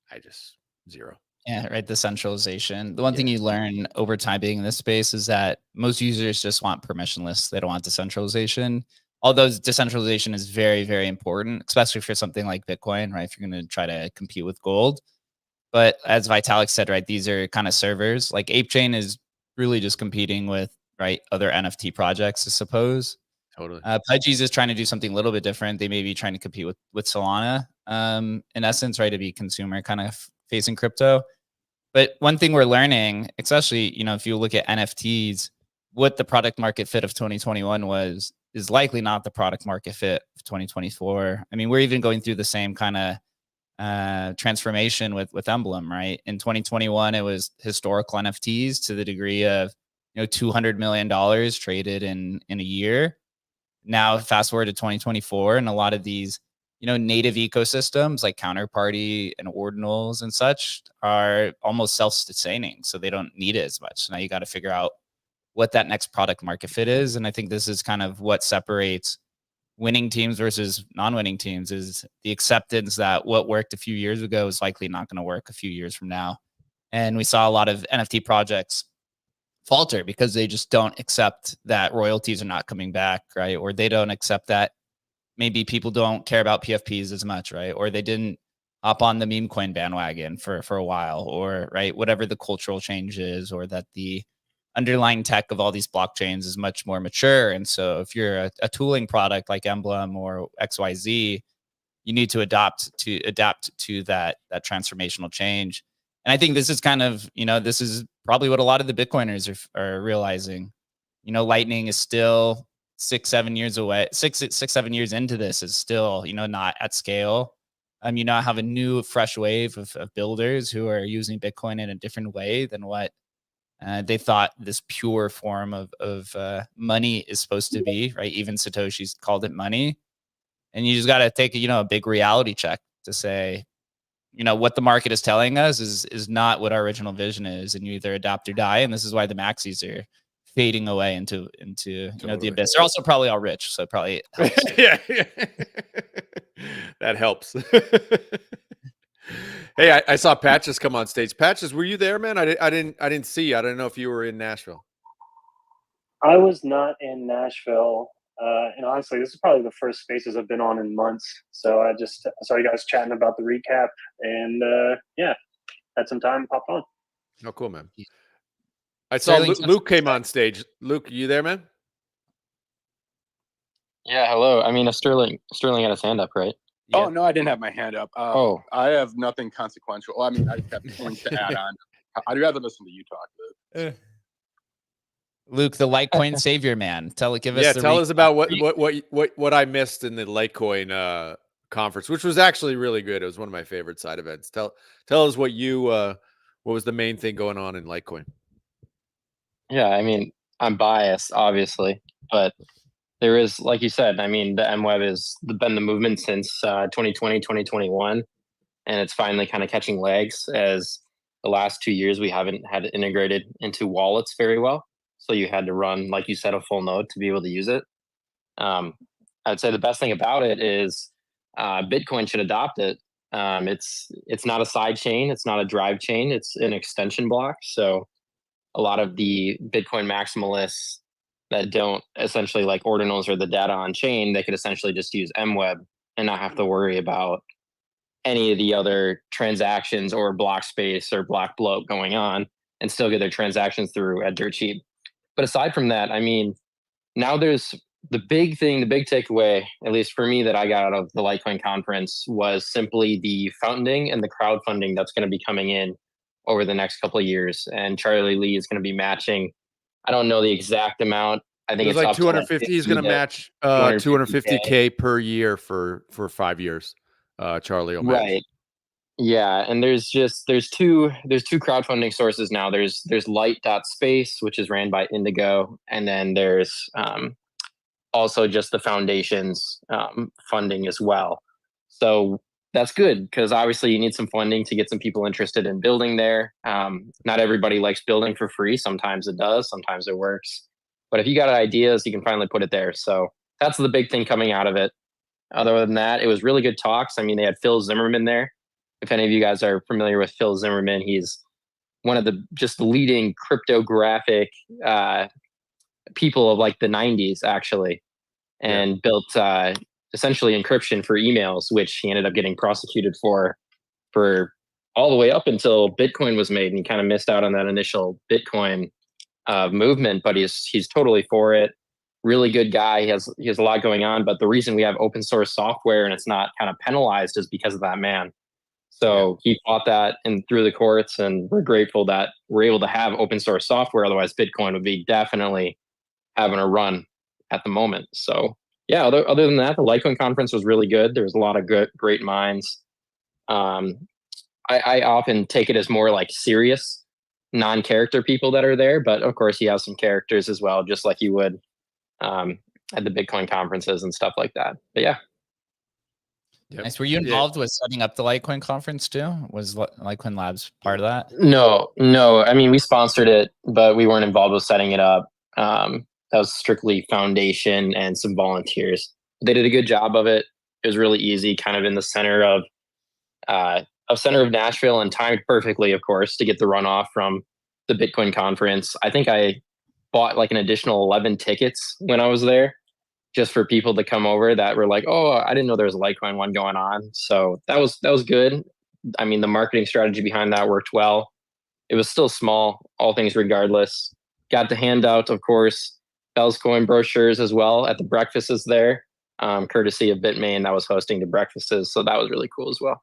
Zero. Yeah, right. The centralization. The one thing you learn over time being in this space is that most users just want permissionless. They don't want decentralization. Although decentralization is very, very important, especially for something like Bitcoin, right? If you're going to try to compete with gold. But as Vitalik said, right, these are kind of servers. Like ApeChain is really just competing with, right, other NFT projects, I suppose. Totally. Pudgy's is trying to do something a little bit different. They may be trying to compete with Solana, in essence, right, to be consumer kind of facing crypto. But one thing we're learning, especially, if you look at NFTs, what the product market fit of 2021 is likely not the product market fit of 2024. I mean, we're even going through the same kind of transformation with Emblem, right? In 2021, it was historical NFTs to the degree of, $200 million traded in a year. Now, fast forward to 2024, and a lot of these, native ecosystems like Counterparty and Ordinals and such are almost self-sustaining, so they don't need it as much. So now you got to figure out what that next product market fit is, and I think this is kind of what separates winning teams versus non-winning teams, is the acceptance that what worked a few years ago is likely not going to work a few years from now. And we saw a lot of NFT projects falter because they just don't accept that royalties are not coming back, right? Or they don't accept that maybe people don't care about PFPs as much, right? Or they didn't hop on the meme coin bandwagon for a while, or right, whatever the cultural change is, or that the underlying tech of all these blockchains is much more mature. And so if you're a tooling product like Emblem or XYZ, you need to adapt to that transformational change. And I think this is kind of, this is probably what a lot of the Bitcoiners are realizing. Lightning is still 6-7 years away. 6-7 years into this is still, not at scale. You now have a new fresh wave of builders who are using Bitcoin in a different way than what they thought this pure form of money is supposed to be, right? Even Satoshi's called it money. And you just got to take, a big reality check to say, what the market is telling us is not what our original vision is. And you either adapt or die. And this is why the maxis are fading away into Totally. the abyss. They're also probably all rich, so it probably helps. Yeah. That helps. Hey, I saw Patches come on stage. Patches, were you there, man? I didn't see you. I don't know if you were in Nashville. I was not in Nashville. And honestly, this is probably the first spaces I've been on in months. So I just saw you guys chatting about the recap, and had some time, popped on. Oh, cool, man. I saw Luke came on stage. Luke, you there, man? Yeah, hello. I mean, Sterling had his hand up, right? Yeah. Oh, no, I didn't have my hand up. I have nothing consequential. Well, I mean, I just have things to add on. I'd rather listen to you talk, Luke. Luke, the Litecoin savior, man. Tell us about what I missed in the Litecoin conference, which was actually really good. It was one of my favorite side events. Tell us what was the main thing going on in Litecoin. Yeah, I mean, I'm biased, obviously, but there is, like you said, I mean, the MWeb has been the movement since 2020, 2021, and it's finally kind of catching legs, as the last 2 years we haven't had it integrated into wallets very well. So you had to run, like you said, a full node to be able to use it. I'd say the best thing about it is Bitcoin should adopt it. It's not a side chain. It's not a drive chain. It's an extension block. So a lot of the Bitcoin maximalists that don't essentially like ordinals or the data on chain, they could essentially just use MWeb and not have to worry about any of the other transactions or block space or block bloat going on, and still get their transactions through at dirt cheap. But aside from that, I mean, now there's the big thing, the big takeaway, at least for me, that I got out of the Litecoin conference was simply the funding and the crowdfunding that's going to be coming in over the next couple of years. And Charlie Lee is going to be matching, I don't know the exact amount. I think it's like up 250. He's going to match 250K per year for 5 years. Charlie will match. Right. Yeah, and there's two crowdfunding sources now. There's Light.space, which is ran by Indigo, and then there's also just the foundation's funding as well. So that's good, because obviously you need some funding to get some people interested in building there. Not everybody likes building for free. Sometimes it does, sometimes it works. But if you got ideas, you can finally put it there. So that's the big thing coming out of it. Other than that, it was really good talks. I mean, they had Phil Zimmerman there. If any of you guys are familiar with Phil Zimmerman, he's one of the just leading cryptographic people of like the 90s, actually, and built essentially encryption for emails, which he ended up getting prosecuted for all the way up until Bitcoin was made. And he kind of missed out on that initial Bitcoin movement, but he's totally for it. Really good guy. He has a lot going on. But the reason we have open source software and it's not kind of penalized is because of that man. So he fought that and through the courts, and we're grateful that we're able to have open source software. Otherwise, Bitcoin would be definitely having a run at the moment. So yeah, other than that, the Litecoin conference was really good. There was a lot of great minds. I often take it as more like serious, non-character people that are there, but of course you have some characters as well, just like you would at the Bitcoin conferences and stuff like that. But yeah. Yep. Nice. Were you involved with setting up the Litecoin conference too? Was Litecoin Labs part of that? No. I mean, we sponsored it, but we weren't involved with setting it up. That was strictly foundation and some volunteers. They did a good job of it. It was really easy, kind of in the center of Nashville, and timed perfectly, of course, to get the runoff from the Bitcoin conference. I think I bought like an additional 11 tickets when I was there. just for people to come over that were like, oh, I didn't know there was a Litecoin one going on. So that was good. I mean, the marketing strategy behind that worked well. It was still small, all things regardless. Got to hand out, of course, Bell's Coin brochures as well at the breakfasts there, courtesy of Bitmain that was hosting the breakfasts. So that was really cool as well.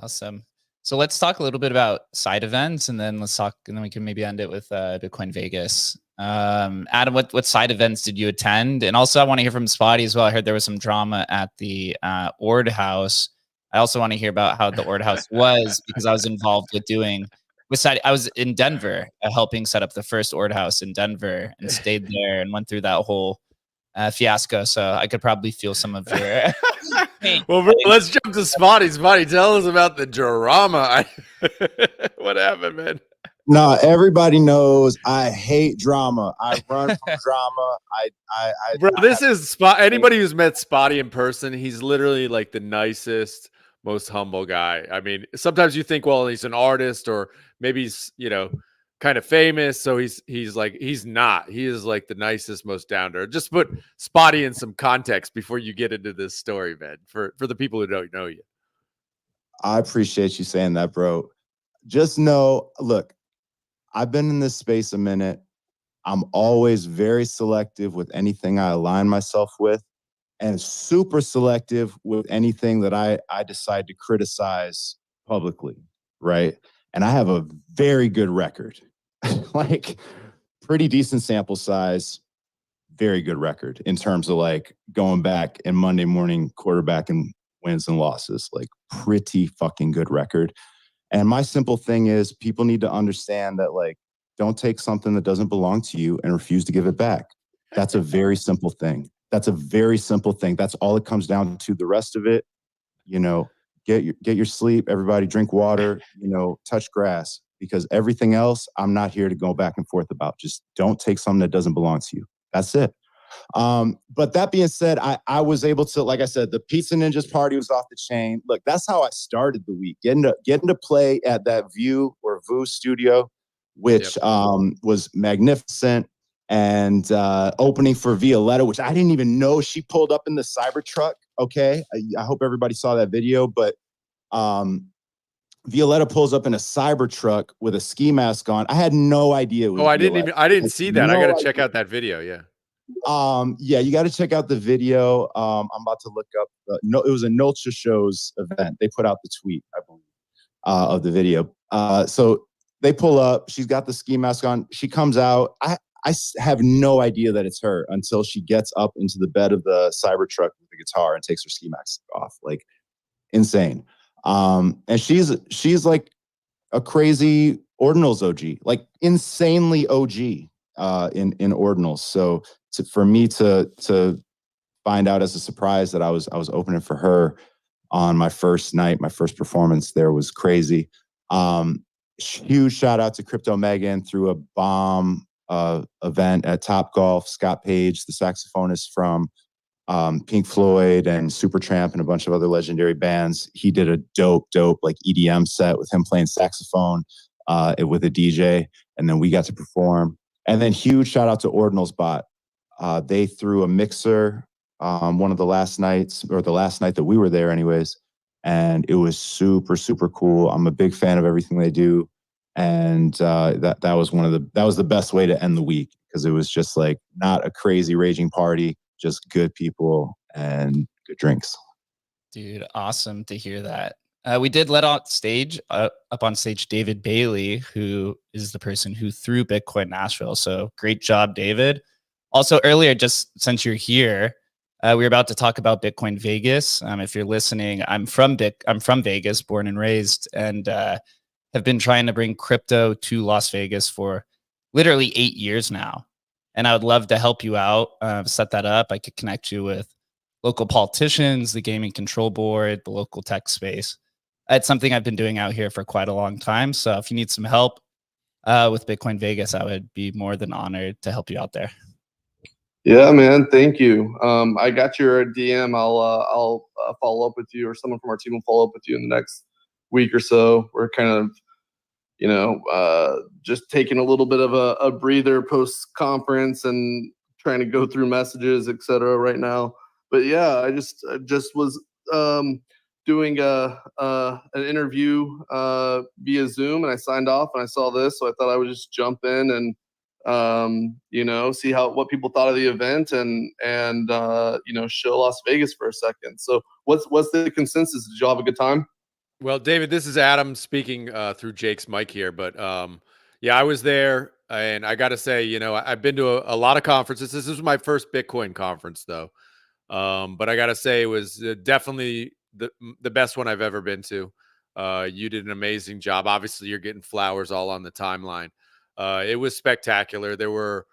Awesome. So let's talk a little bit about side events, and then we can maybe end it with Bitcoin Vegas. Adam, what side events did you attend? And also, I want to hear from Spotty as well. I heard there was some drama at the Ord House. I also want to hear about how the Ord House was, because I was involved with I was in Denver helping set up the first Ord House in Denver, and stayed there and went through that whole fiasco. So I could probably feel some of your pain. Well, let's jump to Spotty. Spotty, tell us about the drama. What happened, man? No, everybody knows I hate drama. I run from drama. Bro, this is Spot. Anybody who's met Spotty in person, he's literally like the nicest, most humble guy. I mean, sometimes you think, well, he's an artist, or maybe he's, kind of famous. So he's not. He is like the nicest, most down to earth. Just put Spotty in some context before you get into this story, man. For the people who don't know you. I appreciate you saying that, bro. Just know, look, I've been in this space a minute. I'm always very selective with anything I align myself with, and super selective with anything that I decide to criticize publicly, right? And I have a very good record, like pretty decent sample size, very good record in terms of like going back and Monday morning quarterbacking wins and losses, like pretty fucking good record. And my simple thing is, people need to understand that, like, don't take something that doesn't belong to you and refuse to give it back. That's a very simple thing. That's a very simple thing. That's all it comes down to. The rest of it, get your sleep. Everybody drink water, touch grass, because everything else, I'm not here to go back and forth about. Just don't take something that doesn't belong to you. That's it. But that being said, I was able to, like I said, the Pizza Ninjas party was off the chain. Look, that's how I started the week, getting to play at that View or VU studio, which was magnificent, and opening for Violetta, which I didn't even know she pulled up in the Cybertruck. Okay, I hope everybody saw that video, but Violetta pulls up in a Cybertruck with a ski mask on. I had no idea it was Violetta. I didn't see that. I got to check out that video. Yeah. Yeah, you got to check out the video. I'm about to look up. It was a Nulcha Shows event. They put out the tweet, I believe, of the video. So they pull up. She's got the ski mask on. She comes out. I have no idea that it's her until she gets up into the bed of the Cybertruck with the guitar and takes her ski mask off. Like, insane. And she's like a crazy Ordinals OG, like insanely OG in Ordinals. So for me to find out as a surprise that I was opening for her on my first night, my first performance there, was crazy. Huge shout out to Crypto Megan through a bomb event at Top Golf. Scott Page, the saxophonist from Pink Floyd and Supertramp and a bunch of other legendary bands. He did a dope like EDM set with him playing saxophone with a DJ, and then we got to perform. And then huge shout out to Ordinals Bot. They threw a mixer one of the last nights, or the last night that we were there anyways, and it was super, super cool. I'm a big fan of everything they do, and that was the best way to end the week, because it was just like not a crazy raging party, just good people and good drinks. Dude, awesome to hear that. We did let up on stage David Bailey, who is the person who threw Bitcoin Nashville. So great job, David. Also, earlier, just since you're here, we were about to talk about Bitcoin Vegas. If you're listening, I'm from Vegas, born and raised, and have been trying to bring crypto to Las Vegas for literally 8 years now. And I would love to help you out, set that up. I could connect you with local politicians, the gaming control board, the local tech space. It's something I've been doing out here for quite a long time. So if you need some help with Bitcoin Vegas, I would be more than honored to help you out there. Yeah, man. Thank you. I got your DM. I'll follow up with you, or someone from our team will follow up with you in the next week or so. We're kind of, just taking a little bit of a breather post conference and trying to go through messages, etc. right now. But yeah, I just was doing an interview via Zoom, and I signed off, and I saw this, so I thought I would just jump in and see what people thought of the event, and show Las Vegas for a second. So what's the consensus? Did y'all have a good time? Well, David, this is Adam speaking through Jake's mic here, but yeah, I was there, and I got to say, I've been to a lot of conferences. This was my first Bitcoin conference, though, but I got to say it was definitely the best one I've ever been to. You did an amazing job. Obviously, you're getting flowers all on the timeline. It was spectacular. There were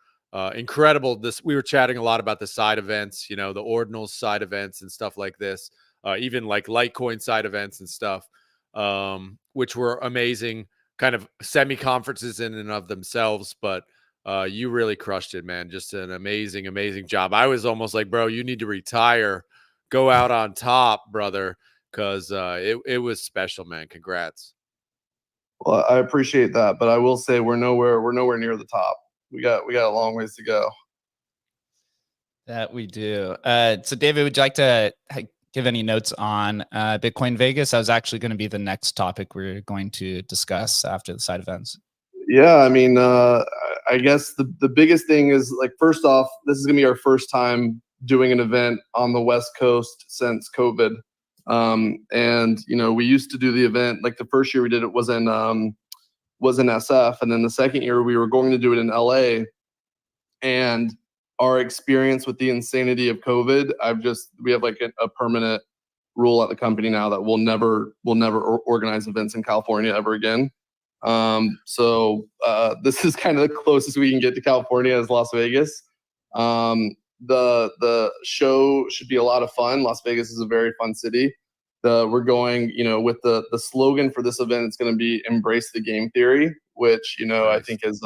incredible. We were chatting a lot about the side events, the ordinals side events and stuff like this. Even like Litecoin side events and stuff, which were amazing, kind of semi-conferences in and of themselves. But you really crushed it, man. Just an amazing, amazing job. I was almost like, bro, you need to retire, go out on top, brother, because it was special, man. Congrats. Well, I appreciate that, but I will say we're nowhere near the top. We got a long ways to go. That we do. So David, would you like to give any notes on Bitcoin Vegas? That was actually going to be the next topic we're going to discuss after the side events. Yeah, I mean, I guess the biggest thing is, like, first off, this is going to be our first time doing an event on the West Coast since COVID. And we used to do the event, like the first year we did it was in SF, and then the second year we were going to do it in LA. And our experience with the insanity of COVID, we have like a permanent rule at the company now that we'll never organize events in California ever again. So this is kind of the closest we can get to California as Las Vegas. The show should be a lot of fun. Las Vegas is a very fun city. We're going, with the slogan for this event, it's going to be "Embrace the Game Theory," which nice. I think is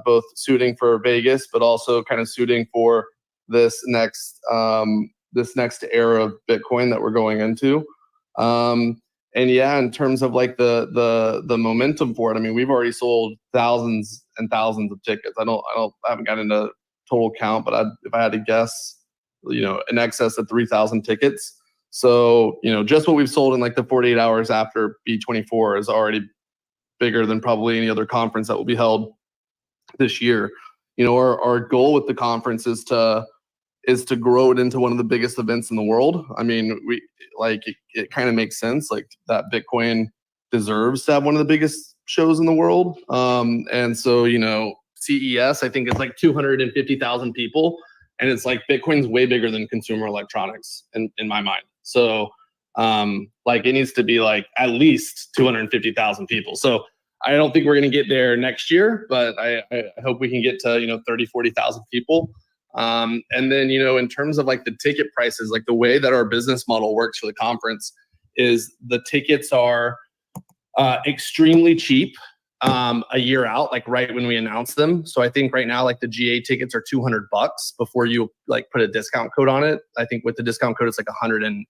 both suiting for Vegas, but also kind of suiting for this next era of Bitcoin that we're going into. And yeah, in terms of like the momentum for it, I mean, we've already sold thousands and thousands of tickets. I haven't gotten into total count, but if I had to guess, in excess of 3,000 tickets. So, just what we've sold in like the 48 hours after B24 is already bigger than probably any other conference that will be held this year. Our goal with the conference is to grow it into one of the biggest events in the world. I mean, it kind of makes sense, like that Bitcoin deserves to have one of the biggest shows in the world. And so, CES, I think it's like 250,000 people, and it's like Bitcoin's way bigger than consumer electronics in my mind. So it needs to be like at least 250,000 people. So I don't think we're going to get there next year, but I hope we can get to 30, 40,000 people. And then in terms of like the ticket prices, like the way that our business model works for the conference is the tickets are extremely cheap a year out, like right when we announce them. So I think right now, like the GA tickets are $200 before you like put a discount code on it. I think with the discount code, it's like $180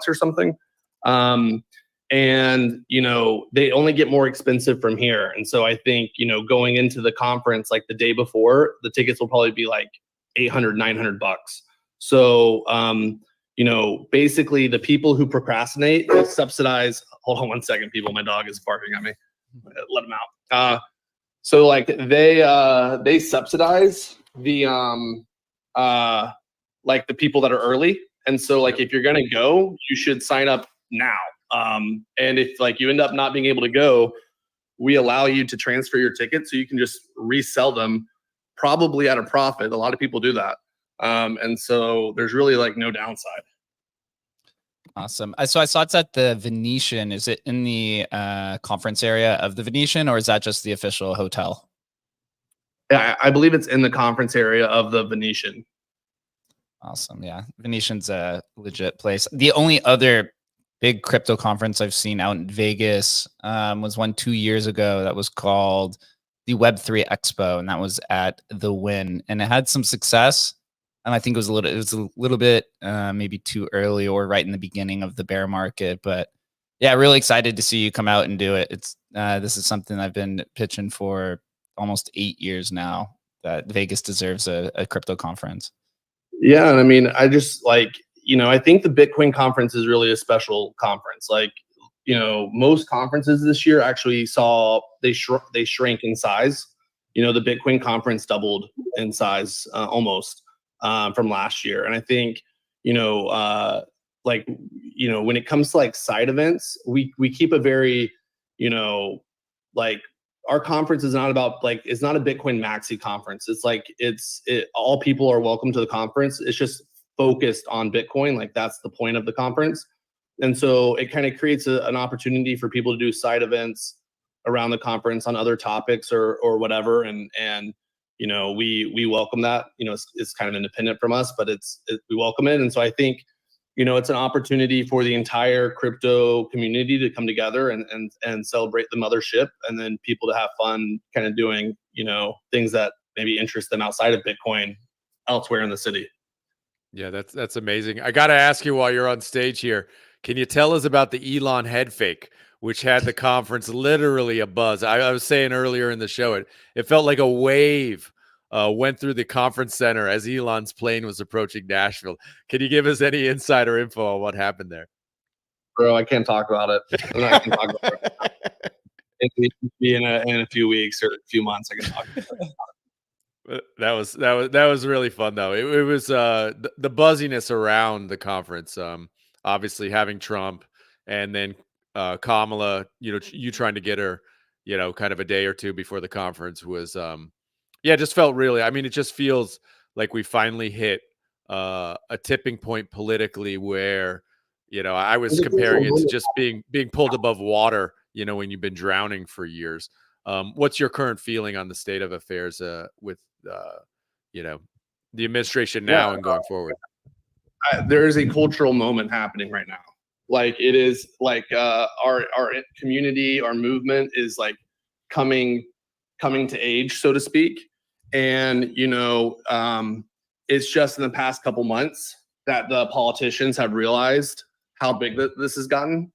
or something. And they only get more expensive from here. And so I think, going into the conference, like the day before, the tickets will probably be like $800, $900. So, basically the people who procrastinate, they subsidize. Hold on one second, people. My dog is barking at me. Let him out. So like they subsidize the like the people that are early. And so like if you're gonna go, you should sign up now. And if like you end up not being able to go, we allow you to transfer your ticket so you can just resell them, probably at a profit. A lot of people do that. And so there's really like no downside. Awesome. So I saw it's at the Venetian. Is it in the conference area of the Venetian, or is that just the official hotel? Yeah, I believe it's in the conference area of the Venetian. Awesome. Yeah. Venetian's a legit place. The only other big crypto conference I've seen out in Vegas was one 2 years ago that was called the Web3 Expo, and that was at the Wynn, and it had some success. And I think it was a little bit maybe too early or right in the beginning of the bear market. But yeah, really excited to see you come out and do it. This is something I've been pitching for almost 8 years now. that Vegas deserves a crypto conference. Yeah, and I mean, I just like, I think the Bitcoin conference is really a special conference. Like, most conferences this year actually saw they shrank in size. The Bitcoin conference doubled in size almost from last year, and I think when it comes to like side events, we keep a very like our conference is not about like it's not a Bitcoin maxi conference. It's like all people are welcome to the conference. It's just focused on Bitcoin. Like that's the point of the conference. And so it kind of creates an opportunity for people to do side events around the conference on other topics or whatever. And we welcome that. It's kind of independent from us, but we welcome it. And so I think it's an opportunity for the entire crypto community to come together and celebrate the mothership, and then people to have fun kind of doing things that maybe interest them outside of Bitcoin elsewhere in the city. Yeah, that's amazing. I got to ask you while you're on stage here, can you tell us about the Elon head fake, which had the conference literally a buzz? I was saying earlier in the show, it felt like a wave went through the conference center as Elon's plane was approaching Nashville. Can you give us any insider info on what happened there? Bro, I can't talk about it. I can talk about it. In a few weeks or a few months, I can talk about it. That was really fun though. It was the buzziness around the conference. Obviously having Trump and then Kamala, you trying to get her, kind of a day or two before the conference was just felt really, I mean, it just feels like we finally hit a tipping point politically where, I was comparing it to just being pulled above water, when you've been drowning for years. What's your current feeling on the state of affairs with the administration now and going forward? There is a cultural moment happening right now. Like it is like our community, our movement is like coming to age, so to speak. And it's just in the past couple months that the politicians have realized how big this has gotten.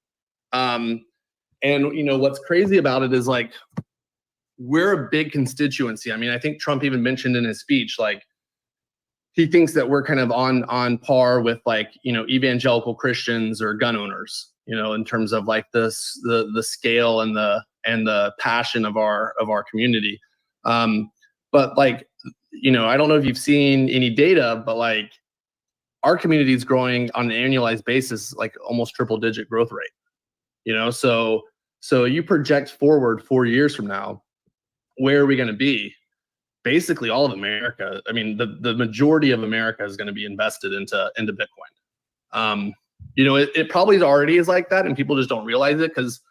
And what's crazy about it is like we're a big constituency. I mean, I think Trump even mentioned in his speech, like he thinks that we're kind of on par with like, evangelical Christians or gun owners, in terms of like the scale and the passion of our community. But like, I don't know if you've seen any data, but like our community is growing on an annualized basis, like almost triple digit growth rate, so you project forward 4 years from now, where are we going to be? Basically all of America. I mean, the majority of America is going to be invested into Bitcoin. It probably already is like that and people just don't realize it because,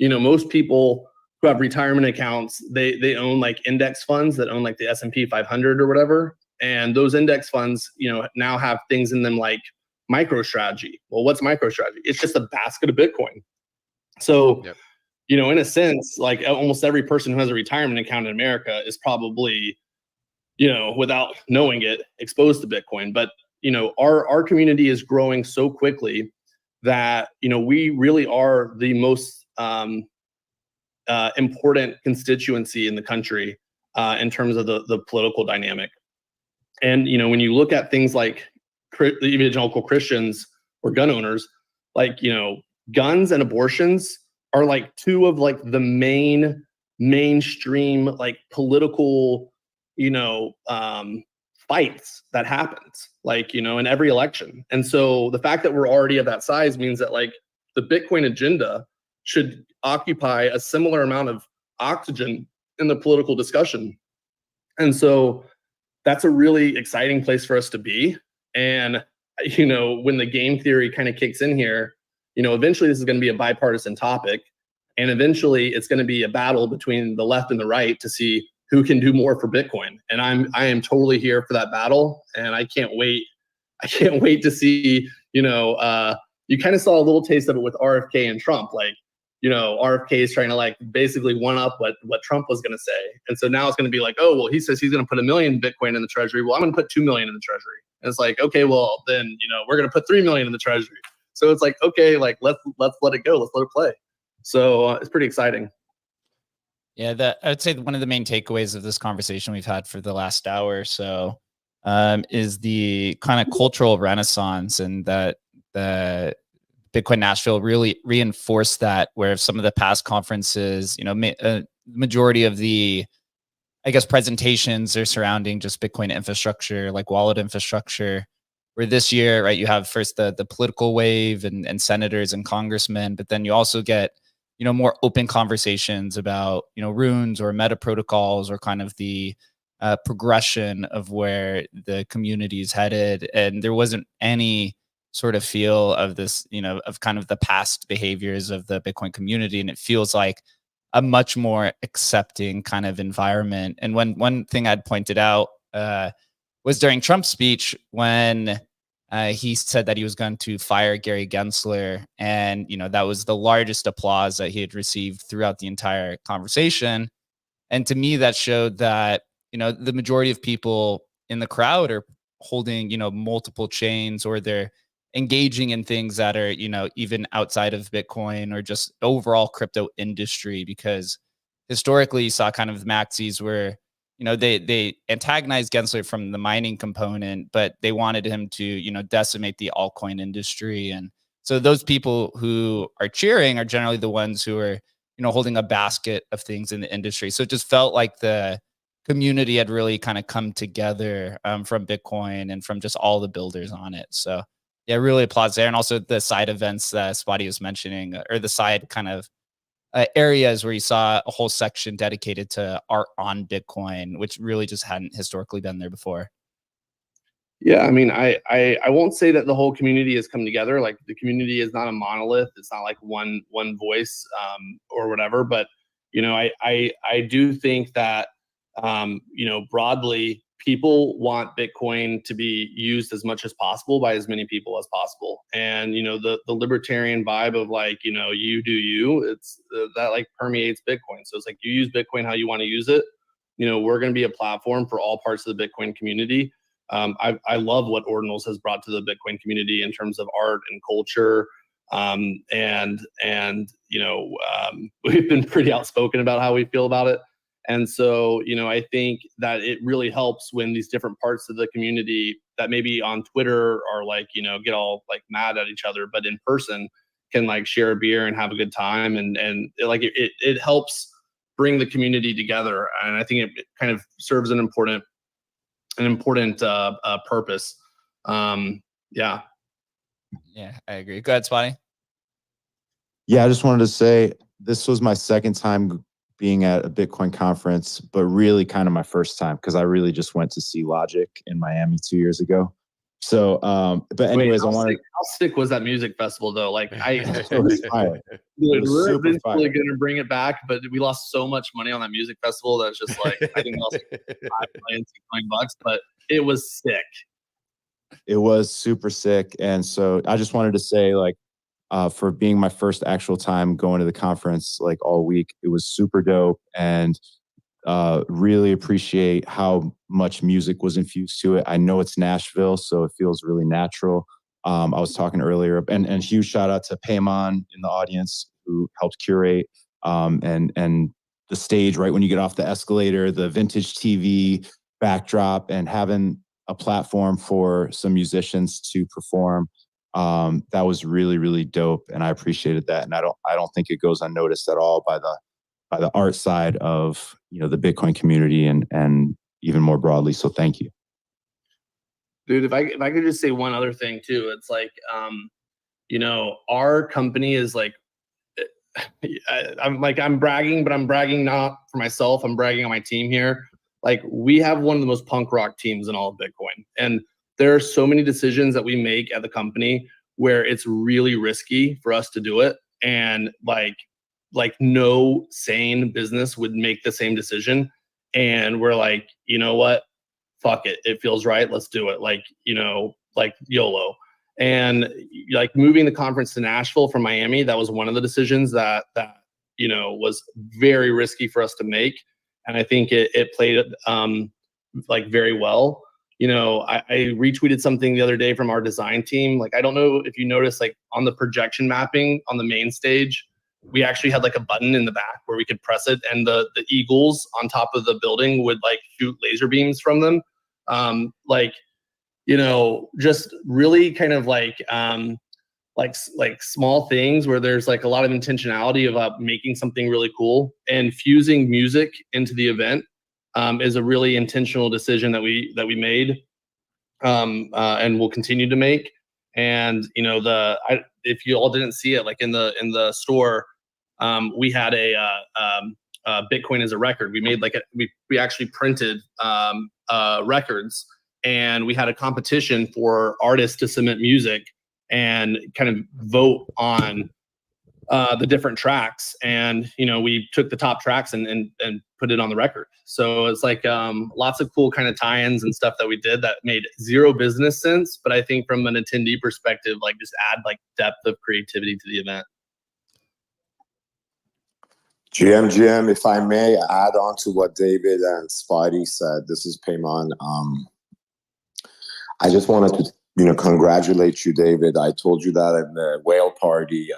most people who have retirement accounts, they own like index funds that own like the S&P 500 or whatever. And those index funds, now have things in them like MicroStrategy. Well, what's MicroStrategy? It's just a basket of Bitcoin. So, yep. In a sense, like almost every person who has a retirement account in America is probably, without knowing it, exposed to Bitcoin. But, our community is growing so quickly that, we really are the most important constituency in the country in terms of the political dynamic. And, when you look at things like the evangelical Christians or gun owners, like, guns and abortions are like two of like the mainstream like political fights that happens like in every election. And so the fact that we're already of that size means that like the Bitcoin agenda should occupy a similar amount of oxygen in the political discussion. And so that's a really exciting place for us to be. And when the game theory kind of kicks in here, eventually this is going to be a bipartisan topic, and eventually it's going to be a battle between the left and the right to see who can do more for Bitcoin. And I am totally here for that battle, and I can't wait. I can't wait to see. You kind of saw a little taste of it with RFK and Trump. Like, RFK is trying to like basically one up what Trump was going to say, and so now it's going to be like, oh well, he says he's going to put 1 million Bitcoin in the treasury. Well, I'm going to put 2 million in the treasury. And it's like, okay, well then we're going to put 3 million in the treasury. So it's like, okay, like let's let it go. Let's let it play. So it's pretty exciting. Yeah, I would say one of the main takeaways of this conversation we've had for the last hour or so is the kind of cultural renaissance, and that the Bitcoin Nashville really reinforced that, where some of the past conferences, majority of the, I guess, presentations are surrounding just Bitcoin infrastructure, like wallet infrastructure. Where this year, right, you have first the political wave and senators and congressmen, but then you also get, more open conversations about, runes or meta protocols, or kind of the progression of where the community is headed. And there wasn't any sort of feel of this, of kind of the past behaviors of the Bitcoin community. And it feels like a much more accepting kind of environment. And one thing I'd pointed out was during Trump's speech, when he said that he was going to fire Gary Gensler. And, that was the largest applause that he had received throughout the entire conversation. And to me, that showed that, the majority of people in the crowd are holding, multiple chains, or they're engaging in things that are, even outside of Bitcoin or just overall crypto industry. Because historically, you saw kind of maxis where, they antagonized Gensler from the mining component, but they wanted him to, decimate the altcoin industry. And so those people who are cheering are generally the ones who are, holding a basket of things in the industry. So it just felt like the community had really kind of come together from Bitcoin and from just all the builders on it. So yeah, really applause there. And also the side events that Spotty was mentioning, or the side kind of areas where you saw a whole section dedicated to art on Bitcoin, which really just hadn't historically been there before. Yeah, I mean, I won't say that the whole community has come together. Like, the community is not a monolith. It's not like one voice or whatever. But I do think that broadly, people want Bitcoin to be used as much as possible by as many people as possible. And the libertarian vibe of like, you do you, it's that like permeates Bitcoin. So it's like, you use Bitcoin how you want to use it. We're going to be a platform for all parts of the Bitcoin community. I love what Ordinals has brought to the Bitcoin community in terms of art and culture. We've been pretty outspoken about how we feel about it. And so, I think that it really helps when these different parts of the community that maybe on Twitter are like, get all like mad at each other, but in person can like share a beer and have a good time. And it helps bring the community together. And I think it kind of serves an important purpose. Yeah. Yeah, I agree. Go ahead, Spotty. Yeah, I just wanted to say this was my second time being at a Bitcoin conference, but really kind of my first time, because I really just went to see Logic in Miami 2 years ago. So, but anyways, how sick was that music festival though? Like, it was fire. We're really going to bring it back, but we lost so much money on that music festival that it's just like, I think we lost like $5 million, $6 million, but it was sick. It was super sick. And so I just wanted to say, like, for being my first actual time going to the conference, like all week, it was super dope, and really appreciate how much music was infused to it. I know it's Nashville, so it feels really natural. I was talking earlier, and huge shout out to Paymon in the audience who helped curate and the stage right when you get off the escalator, the vintage TV backdrop, and having a platform for some musicians to perform. That was really, really dope, and I appreciated that. And I don't think it goes unnoticed at all by the art side of the Bitcoin community and even more broadly. So thank you, dude. If I could just say one other thing too, it's like our company is like, I'm bragging, but I'm bragging not for myself. I'm bragging on my team here. Like, we have one of the most punk rock teams in all of Bitcoin, and there are so many decisions that we make at the company where it's really risky for us to do it. And like no sane business would make the same decision. And we're like, you know what? Fuck it. It feels right. Let's do it. Like YOLO. And like moving the conference to Nashville from Miami, that was one of the decisions that was very risky for us to make. And I think it played like very well. I retweeted something the other day from our design team. Like, I don't know if you noticed, like on the projection mapping on the main stage, we actually had like a button in the back where we could press it, and the eagles on top of the building would like shoot laser beams from them. Just really kind of like small things where there's like a lot of intentionality about making something really cool, and fusing music into the event is a really intentional decision that we made, and will continue to make. And if you all didn't see it, like in the store, we had a Bitcoin as a record. We made we actually printed records, and we had a competition for artists to submit music and kind of vote on the different tracks. And we took the top tracks and put it on the record. So it's like lots of cool kind of tie-ins and stuff that we did that made zero business sense, but I think from an attendee perspective, like just add like depth of creativity to the event. GM, if I may add on to what David and Spidey said, this is Payman. I just wanted to congratulate you, David. I told you that in the whale party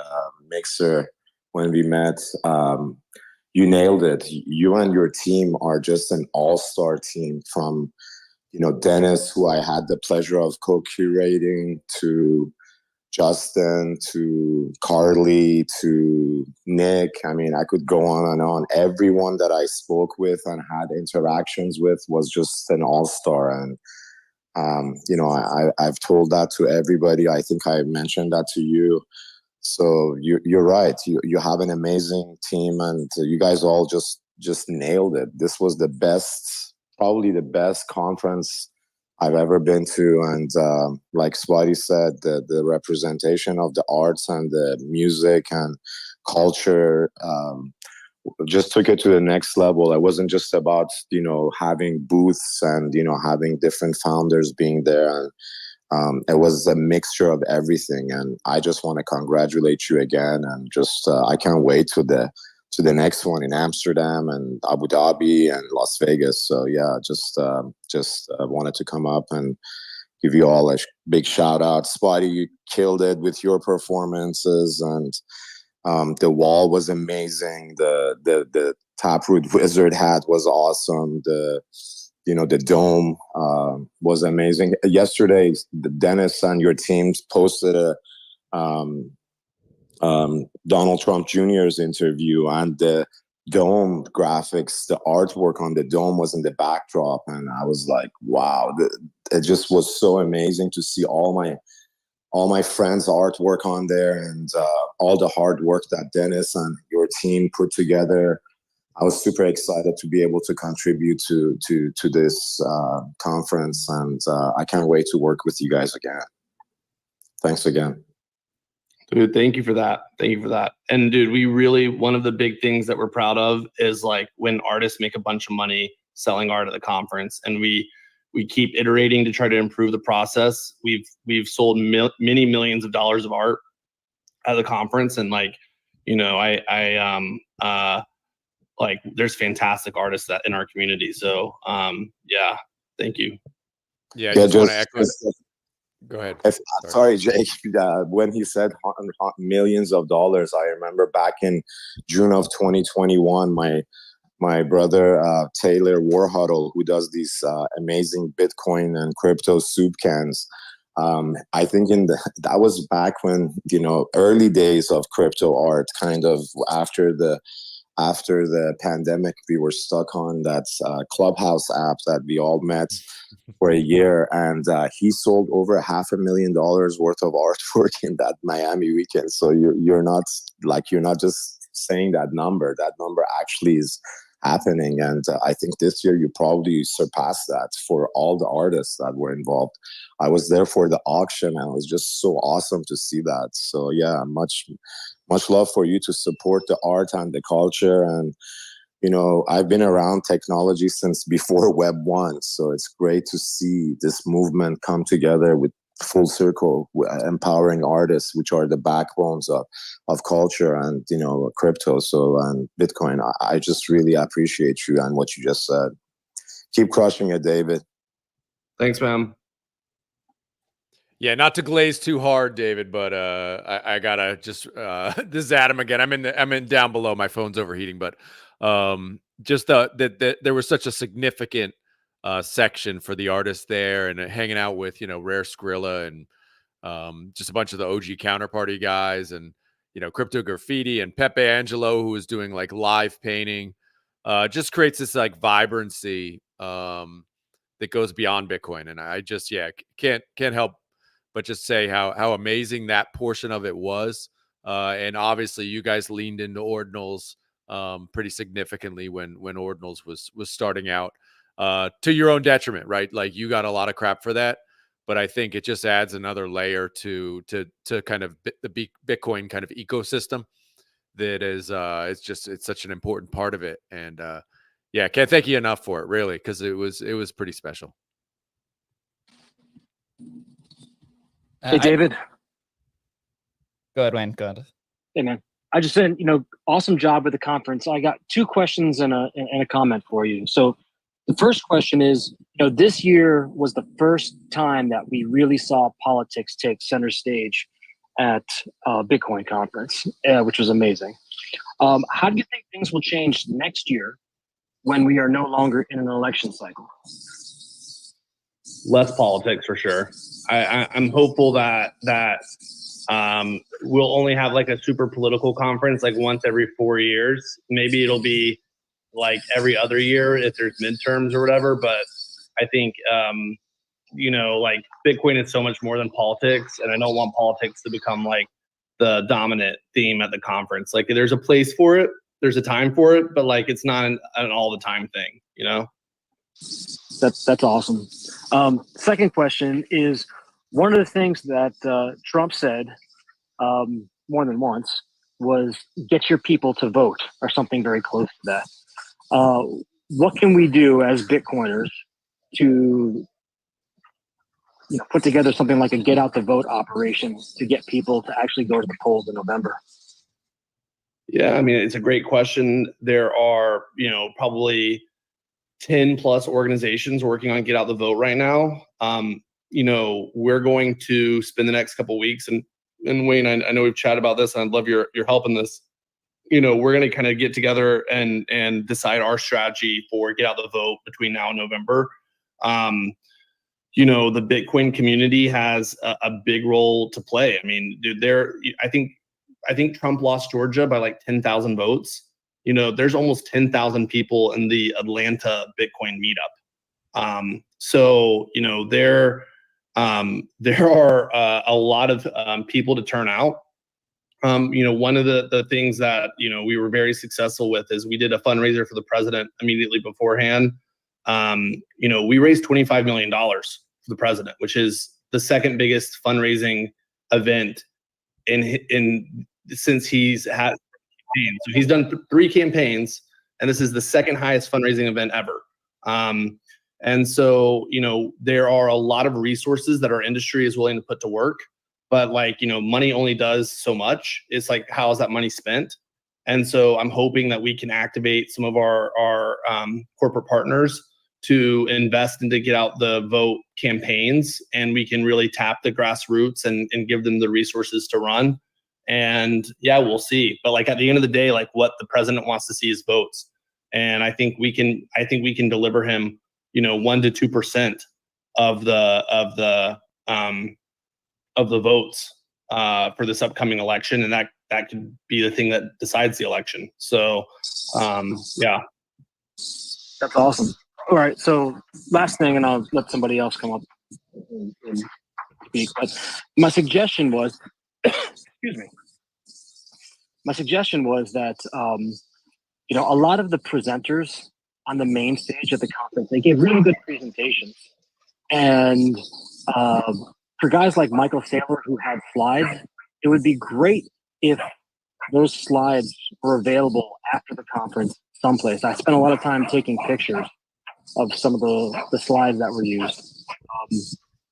mixer when we met. You nailed it. You and your team are just an all-star team, from Dennis, who I had the pleasure of co-curating, to Justin, to Carly, to Nick. I mean, I could go on and on. Everyone that I spoke with and had interactions with was just an all-star. And I've told that to everybody. I think I mentioned that to you. So you're right. You have an amazing team, and you guys all just nailed it. This was probably the best conference I've ever been to. And like Spidey said, the representation of the arts and the music and culture just took it to the next level. It wasn't just about having booths and having different founders being there, and it was a mixture of everything. And I just want to congratulate you again, and just I can't wait to the next one in Amsterdam and Abu Dhabi and Las Vegas. So yeah, just wanted to come up and give you all a big shout out. Spidey, you killed it with your performances, and the wall was amazing. The Taproot Wizard hat was awesome. The dome was amazing. Yesterday, Dennis and your teams posted a Donald Trump Jr.'s interview, and the dome graphics, the artwork on the dome was in the backdrop, and I was like, wow, it just was so amazing to see all my friends' artwork on there, and all the hard work that Dennis and your team put together. I was super excited to be able to contribute to this conference, and I can't wait to work with you guys again. Thanks again. Dude, thank you for that. And dude, one of the big things that we're proud of is like when artists make a bunch of money selling art at the conference, and we keep iterating to try to improve the process. We've sold many millions of dollars of art at the conference, and there's fantastic artists in our community. So yeah, thank you. Yeah, I just want to echo. Go ahead. Sorry, Jake. When he said millions of dollars, I remember back in June of 2021, my brother Taylor Warhuddle, who does these amazing Bitcoin and crypto soup cans. I think that was back when early days of crypto art, kind of after the pandemic. We were stuck on that Clubhouse app that we all met for a year, and he sold over $500,000 worth of artwork in that Miami weekend. So you're not just saying that number actually is happening. And I think this year you probably surpassed that for all the artists that were involved. I was there for the auction, and it was just so awesome to see that. So yeah, much love for you to support the art and the culture. And I've been around technology since before Web 1, so it's great to see this movement come together with full circle, empowering artists, which are the backbones of culture and crypto. So and Bitcoin. I just really appreciate you and what you just said. Keep crushing it, David. Thanks, man. Yeah, not to glaze too hard, David, but I gotta just this is Adam again. I'm in down below. My phone's overheating, but just that there was such a significant section for the artists there, and hanging out with Rare Skrilla and just a bunch of the OG Counterparty guys, and Crypto Graffiti and Pepe Angelo, who was doing like live painting. Just creates this like vibrancy that goes beyond Bitcoin, and I just can't help but just say how amazing that portion of it was. And obviously you guys leaned into Ordinals pretty significantly when Ordinals was starting out, to your own detriment, right? Like you got a lot of crap for that, but I think it just adds another layer to kind of the Bitcoin kind of ecosystem that is it's such an important part of it. And can't thank you enough for it, really, because it was pretty special. Hey, David. Go ahead, Wayne. Go ahead. Hey, man. I just said, awesome job with the conference. I got 2 questions and a comment for you. So the first question is, this year was the first time that we really saw politics take center stage at Bitcoin conference, which was amazing. How do you think things will change next year when we are no longer in an election cycle? Less politics for sure. I'm hopeful that we'll only have like a super political conference like once every 4 years. Maybe it'll be like every other year if there's midterms or whatever. But I think like Bitcoin is so much more than politics, and I don't want politics to become like the dominant theme at the conference. Like there's a place for it, there's a time for it, but like it's not an all the time thing. That's awesome. Second question is, one of the things that Trump said more than once was get your people to vote, or something very close to that. What can we do as Bitcoiners to put together something like a get out the vote operation to get people to actually go to the polls in November? Yeah, I mean, it's a great question. There are, probably 10 plus organizations working on get out the vote right now. We're going to spend the next couple of weeks, and Wayne, I know we've chatted about this, and I'd love your help in this. We're going to kind of get together and decide our strategy for get out the vote between now and November. The Bitcoin community has a big role to play. I mean, dude, I think Trump lost Georgia by like 10,000 votes. There's almost 10,000 people in the Atlanta Bitcoin meetup. There are a lot of people to turn out. One of the things that we were very successful with is we did a fundraiser for the president immediately beforehand. We raised $25 million for the president, which is the second biggest fundraising event since he's had. So he's done 3 campaigns, and this is the second highest fundraising event ever. And so, there are a lot of resources that our industry is willing to put to work, but money only does so much. It's like, how is that money spent? And so I'm hoping that we can activate some of our corporate partners to invest into get out the vote campaigns, and we can really tap the grassroots and give them the resources to run. And we'll see. But at the end of the day, what the president wants to see is votes. And I think we can deliver him, 1 to 2% of the votes for this upcoming election, and that could be the thing that decides the election. So That's awesome. All right, so last thing, and I'll let somebody else come up and speak. But my suggestion was, excuse me. My suggestion was that a lot of the presenters on the main stage at the conference, they gave really good presentations, and for guys like Michael Saylor who had slides, it would be great if those slides were available after the conference someplace. I spent a lot of time taking pictures of some of the slides that were used.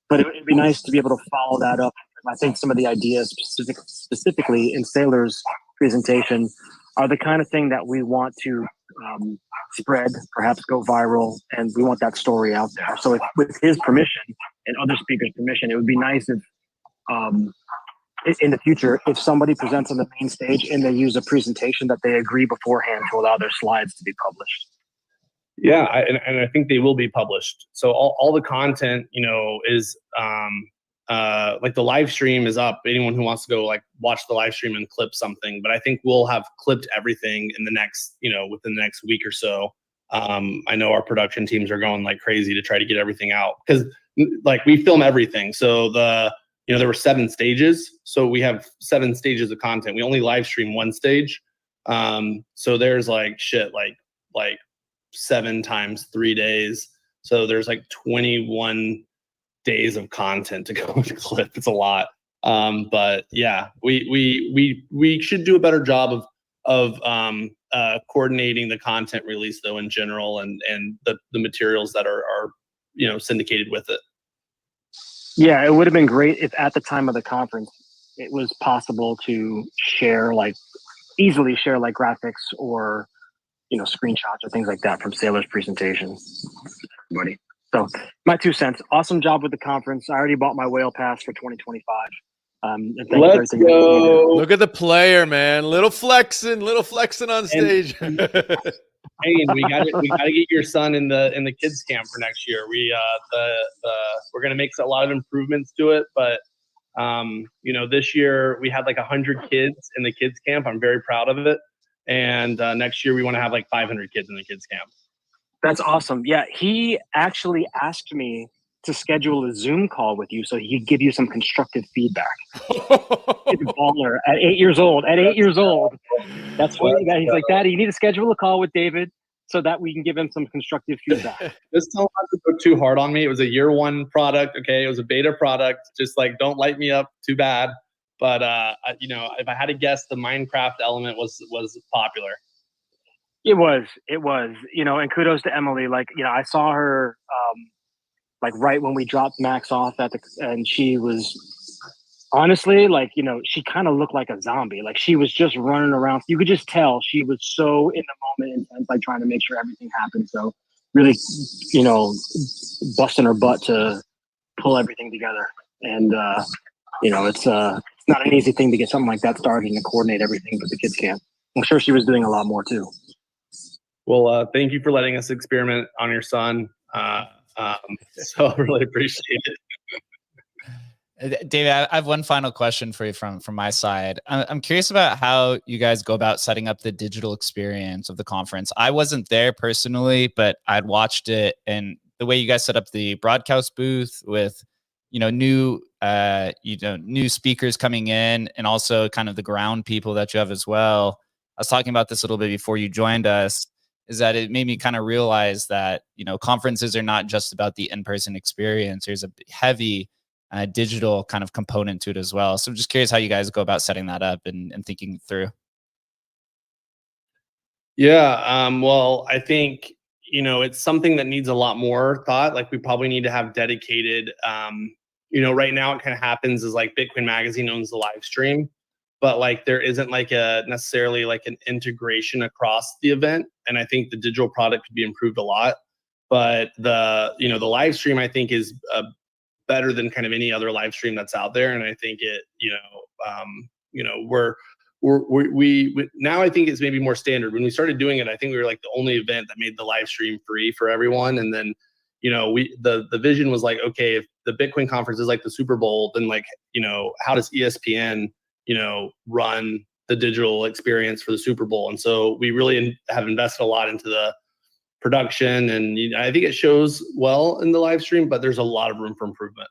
But it would be nice to be able to follow that up. I think some of the ideas specifically in Saylor's presentation are the kind of thing that we want to spread, perhaps go viral, and we want that story out there. So with his permission and other speakers' permission, it would be nice if in the future, if somebody presents on the main stage and they use a presentation, that they agree beforehand to allow their slides to be published. Yeah, and I think they will be published. So all the content, is like the live stream is up. Anyone who wants to go like watch the live stream and clip something, but I think we'll have clipped everything in the next, within the next week or so. I know our production teams are going like crazy to try to get everything out because like we film everything. So there were 7 stages. So we have 7 stages of content. We only live stream 1 stage. So there's like 7 times 3 days. So there's like 21 days of content to go to clip. It's a lot. But yeah, we should do a better job of coordinating the content release though in general and the materials that are syndicated with it. Yeah, it would have been great if at the time of the conference it was possible to easily share graphics or screenshots or things like that from Sailor's presentation. Everybody. So my 2 cents. Awesome job with the conference. I already bought my whale pass for 2025. Let's go. Look at the player, man. Little flexing on stage. Hey, we got to get your son in the kids camp for next year. We're gonna make a lot of improvements to it, but this year we had like 100 kids in the kids camp. I'm very proud of it, and next year we want to have like 500 kids in the kids camp. That's awesome. Yeah, he actually asked me to schedule a Zoom call with you so he could give you some constructive feedback. He's a baller at 8 years old. That's what he's like, Daddy, you need to schedule a call with David so that we can give him some constructive feedback. Just don't have to go too hard on me. It was a year 1 product. Okay. It was a beta product. Just like, don't light me up too bad. But, if I had to guess, the Minecraft element was popular. It was, and kudos to Emily. I saw her, right when we dropped Max off and she was honestly she kind of looked like a zombie. Like she was just running around. You could just tell she was so in the moment and trying to make sure everything happened. So really, busting her butt to pull everything together. And, it's not an easy thing to get something like that started and to coordinate everything with the kids camp. I'm sure she was doing a lot more too. Well, thank you for letting us experiment on your son. So I really appreciate it. David, I have one final question for you from my side. I'm curious about how you guys go about setting up the digital experience of the conference. I wasn't there personally, but I'd watched it, and the way you guys set up the broadcast booth with, new speakers coming in, and also kind of the ground people that you have as well. I was talking about this a little bit before you joined us, is that it made me kind of realize that, conferences are not just about the in-person experience. There's a heavy digital kind of component to it as well. So I'm just curious how you guys go about setting that up and thinking through. Yeah. Well, I think, it's something that needs a lot more thought. Like we probably need to have dedicated, right now it kind of happens is like Bitcoin Magazine owns the live stream, but like there isn't necessarily an integration across the event. And I think the digital product could be improved a lot, but the live stream I think is better than kind of any other live stream that's out there. And I think it, we now I think it's maybe more standard. When we started doing it, I think we were like the only event that made the live stream free for everyone. And then, the vision was like, okay, if the Bitcoin conference is like the Super Bowl, then how does ESPN, run the digital experience for the Super Bowl? And so we really have invested a lot into the production, and I think it shows well in the live stream, but there's a lot of room for improvement.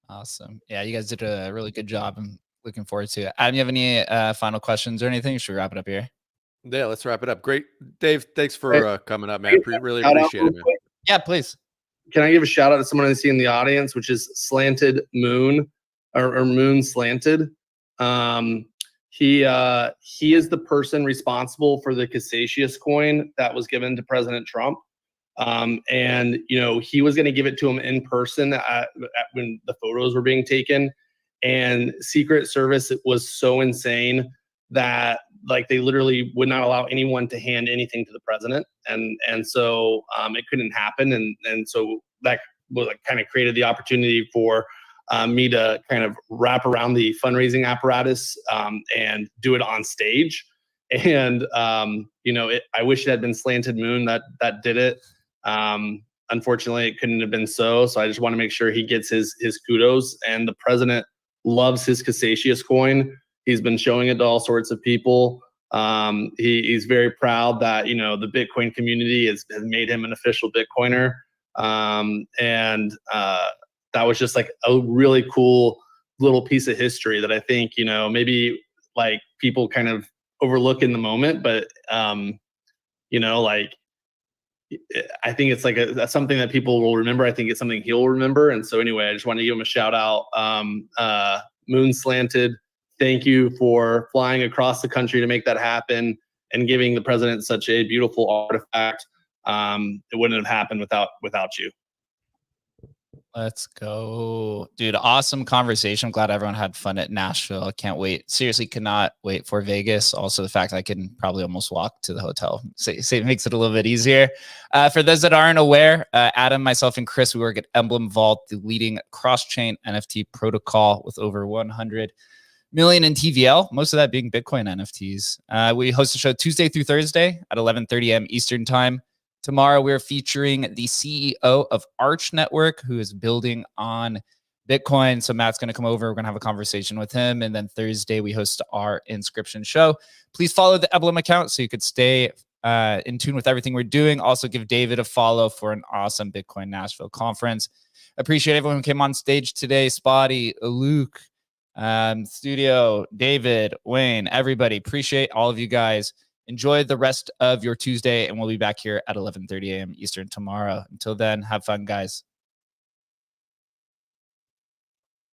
Awesome. Yeah, you guys did a really good job. I'm looking forward to it. Adam, you have any final questions or anything? Should we wrap it up here? Yeah, let's wrap it up. Great. Dave, thanks for coming up, man. Really appreciate it, man. Yeah, please. Can I give a shout out to someone I see in the audience, which is Slanted Moon or Moon Slanted? He is the person responsible for the Cassatius coin that was given to President Trump. And he was going to give it to him in person when the photos were being taken, and Secret Service was so insane that they literally would not allow anyone to hand anything to the president. And so it couldn't happen. And so that kind of created the opportunity for me to kind of wrap around the fundraising apparatus and do it on stage. And I wish it had been Slanted Moon that did it. Unfortunately, it couldn't have been so. So I just want to make sure he gets his kudos. And the president loves his Casacius coin. He's been showing it to all sorts of people. He's very proud that the Bitcoin community has made him an official Bitcoiner. That was just like a really cool little piece of history that I think maybe like people kind of overlook in the moment, but I think it's like that's something that people will remember. I think it's something he'll remember. And so anyway, I just want to give him a shout out. Moon Slanted, thank you for flying across the country to make that happen and giving the president such a beautiful artifact. It wouldn't have happened without you. Let's go, dude. Awesome conversation. I'm glad everyone had fun at Nashville. I can't wait. Seriously, cannot wait for Vegas. Also, the fact I can probably almost walk to the hotel. Say it makes it a little bit easier. For those that aren't aware, Adam, myself, and Chris, we work at Emblem Vault, the leading cross-chain NFT protocol with over 100 million in TVL, most of that being Bitcoin NFTs. We host a show Tuesday through Thursday at 11:30 a.m. Eastern time. Tomorrow, we're featuring the CEO of Arch Network, who is building on Bitcoin. So Matt's going to come over. We're going to have a conversation with him. And then Thursday, we host our Inscription show. Please follow the Emblem account so you could stay in tune with everything we're doing. Also, give David a follow for an awesome Bitcoin Nashville conference. Appreciate everyone who came on stage today. Spotty, Luke, Studio, David, Wayne, everybody. Appreciate all of you guys. Enjoy the rest of your Tuesday, and we'll be back here at 11:30 a.m. Eastern tomorrow. Until then, have fun, guys.